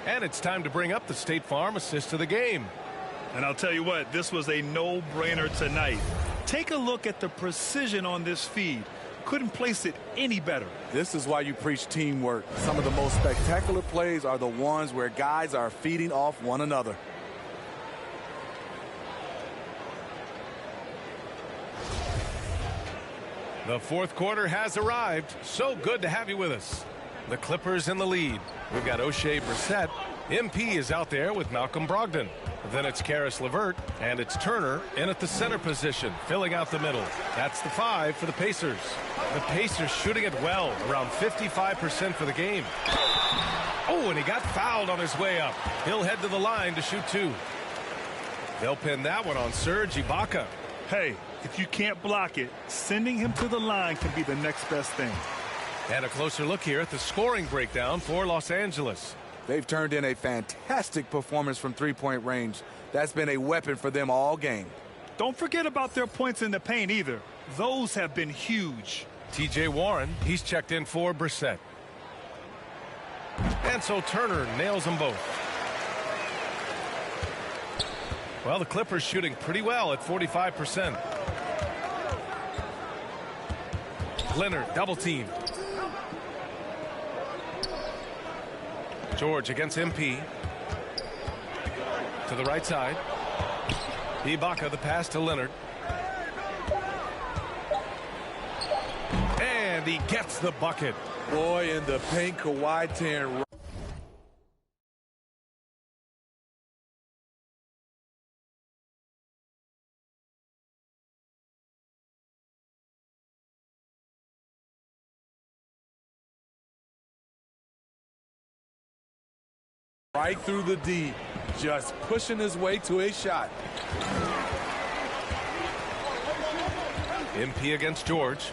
And it's time to bring up the State Farm assist of the game.
And I'll tell you what, this was a no-brainer tonight. Take a look at the precision on this feed. Couldn't place it any better.
This is why you preach teamwork. Some of the most spectacular plays are the ones where guys are feeding off one another.
The fourth quarter has arrived. So good to have you with us. The Clippers in the lead. We've got O'Shea Brissett. MP is out there with Malcolm Brogdon. Then it's Karis LeVert, and it's Turner in at the center position, filling out the middle. That's the 5 for the Pacers. The Pacers shooting it well, around 55% for the game. Oh, and he got fouled on his way up. He'll head to the line to shoot 2. They'll pin that one on Serge Ibaka.
Hey, if you can't block it, sending him to the line can be the next best thing.
And a closer look here at the scoring breakdown for Los Angeles.
They've turned in a fantastic performance from three-point range. That's been a weapon for them all game.
Don't forget about their points in the paint either. Those have been huge.
T.J. Warren, he's checked in for Brissett. And so Turner nails them both. Well, the Clippers shooting pretty well at 45%. Leonard double team. George against MP. To the right side. Ibaka the pass to Leonard. And he gets the bucket.
Boy, in the paint, Kawhi tearing right through the D, just pushing his way to a shot.
MP against George.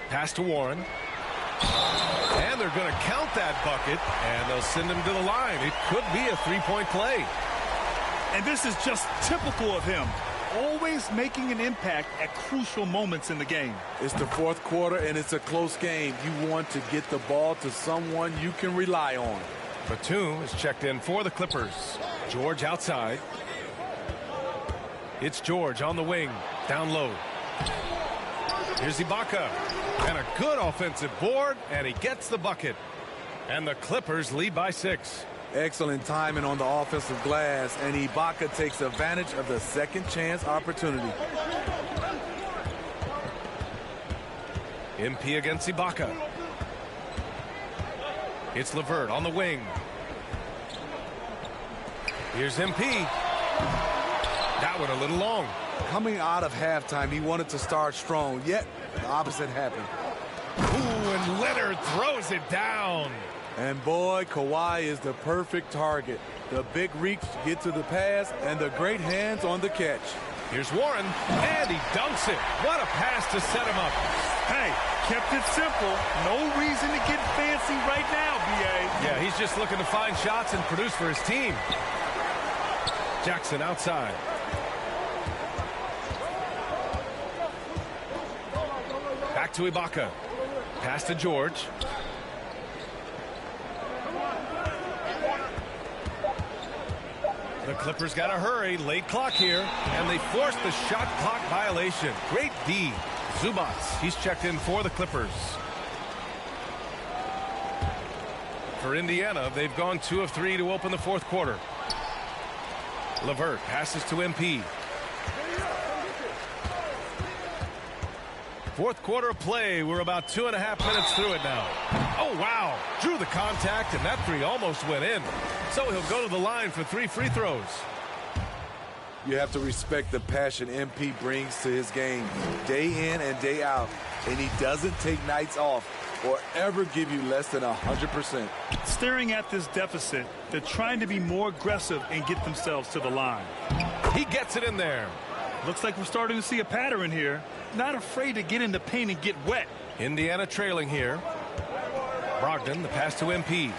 Pass to Warren. And they're going to count that bucket, and they'll send him to the line. It could be a three-point play.
And this is just typical of him. Always making an impact at crucial moments in the game.
It's the fourth quarter, and it's a close game. You want to get the ball to someone you can rely on.
Batum is checked in for the Clippers. George outside. It's George on the wing, down low. Here's Ibaka. And a good offensive board, and he gets the bucket. And the Clippers lead by 6.
Excellent timing on the offensive glass, and Ibaka takes advantage of the second chance opportunity.
MP against Ibaka. It's LeVert on the wing. Here's MP. That one a little long.
Coming out of halftime, he wanted to start strong, yet the opposite happened.
Ooh, and Leonard throws it down.
And boy, Kawhi is the perfect target. The big reach to get to the pass and the great hands on the catch.
Here's Warren, and he dunks it. What a pass to set him up.
Hey, kept it simple. No reason to get fancy right now, B.A.
Yeah, he's just looking to find shots and produce for his team. Jackson outside. Back to Ibaka. Pass to George. The Clippers got to hurry. Late clock here. And they forced the shot clock violation. Great D. Zubats. He's checked in for the Clippers. For Indiana, they've gone 2 of 3 to open the fourth quarter. LeVert passes to MP. Fourth quarter of play. We're about 2.5 minutes through it now. Oh, wow. Drew the contact, and that three almost went in. So he'll go to the line for 3 free throws.
You have to respect the passion MP brings to his game day in and day out. And he doesn't take nights off or ever give you less than 100%.
Staring at this deficit, they're trying to be more aggressive and get themselves to the line.
He gets it in there.
Looks like we're starting to see a pattern here. Not afraid to get in the paint and get wet.
Indiana trailing here. Brogdon, the pass to MP.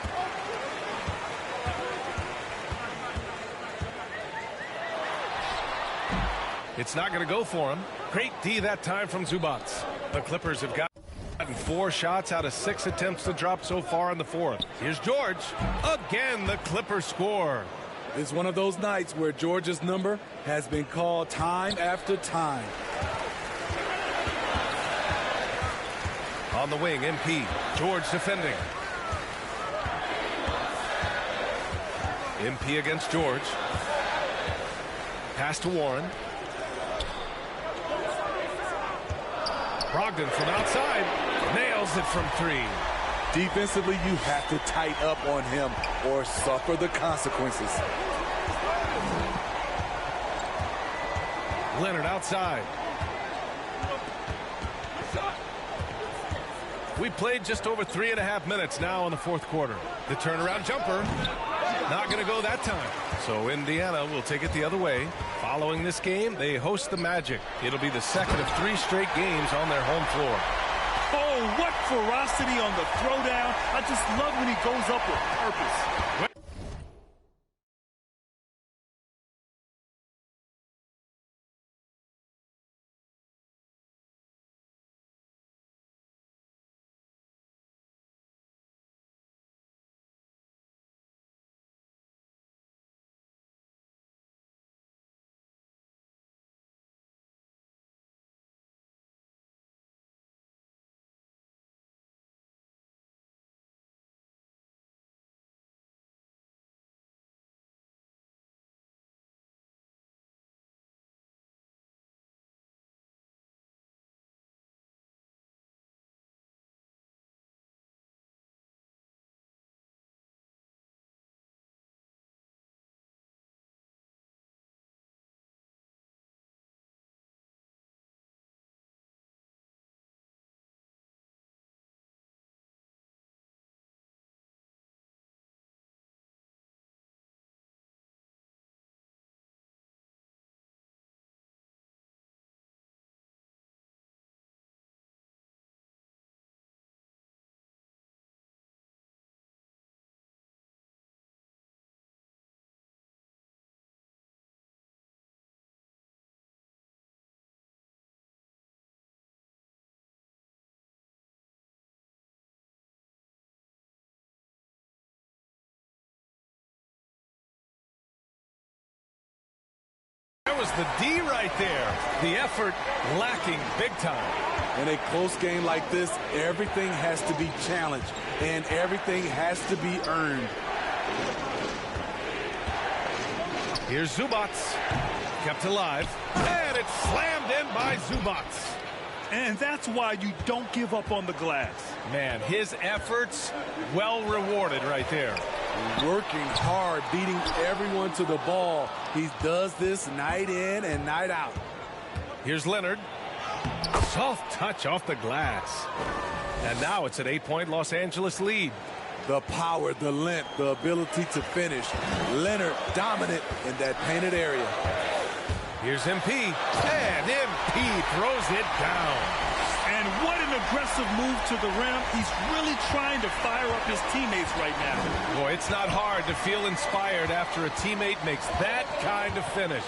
It's not going to go for him. Great D that time from Zubats. The Clippers have gotten 4 shots out of 6 attempts to drop so far in the fourth. Here's George. Again, the Clippers score.
It's one of those nights where George's number has been called time after time.
On the wing, MP. George defending. MP against George. Pass to Warren. Brogdon from outside. Nails it from 3.
Defensively, you have to tighten up on him or suffer the consequences.
Leonard outside. We played just over 3.5 minutes now in the fourth quarter. The turnaround jumper, not going to go that time. So Indiana will take it the other way. Following this game, they host the Magic. It'll be the second of 3 straight games on their home floor.
Oh, what ferocity on the throwdown. I just love when he goes up with purpose.
That was the D right there. The effort lacking big time.
In a close game like this, everything has to be challenged, and everything has to be earned.
Here's Zubats. Kept alive. And it's slammed in by Zubats.
And that's why you don't give up on the glass.
Man, his efforts well rewarded right there.
Working hard, beating everyone to the ball. He does this night in and night out.
Here's Leonard. Soft touch off the glass. And now it's an 8-point Los Angeles lead.
The power, the length, the ability to finish. Leonard dominant in that painted area.
Here's MP. And MP throws it down.
And what an aggressive move to the rim. He's really trying to fire up his teammates right now.
Boy, it's not hard to feel inspired after a teammate makes that kind of finish.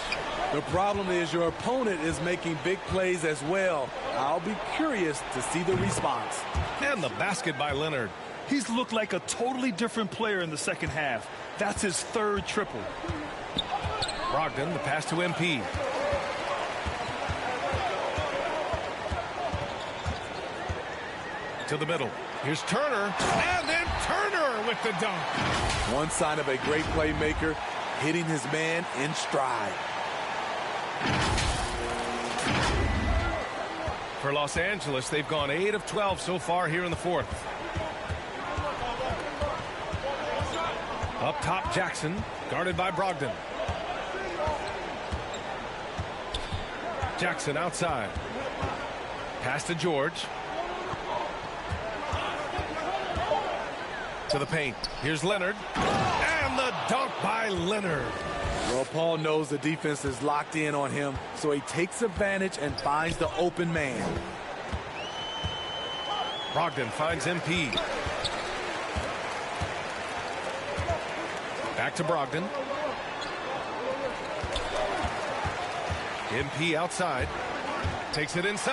The problem is your opponent is making big plays as well. I'll be curious to see the response.
And the basket by Leonard.
He's looked like a totally different player in the second half. That's his 3rd triple.
Brogdon, the pass to MP. To the middle. Here's Turner. And then Turner with the dunk.
One sign of a great playmaker, hitting his man in stride.
For Los Angeles, they've gone 8 of 12 so far here in the fourth. Up top, Jackson, guarded by Brogdon. Jackson outside. Pass to George. To the paint. Here's Leonard. And the dunk by Leonard.
Well, Paul knows the defense is locked in on him, so he takes advantage and finds the open man.
Brogdon finds MP. Back to Brogdon. MP outside. Takes it inside.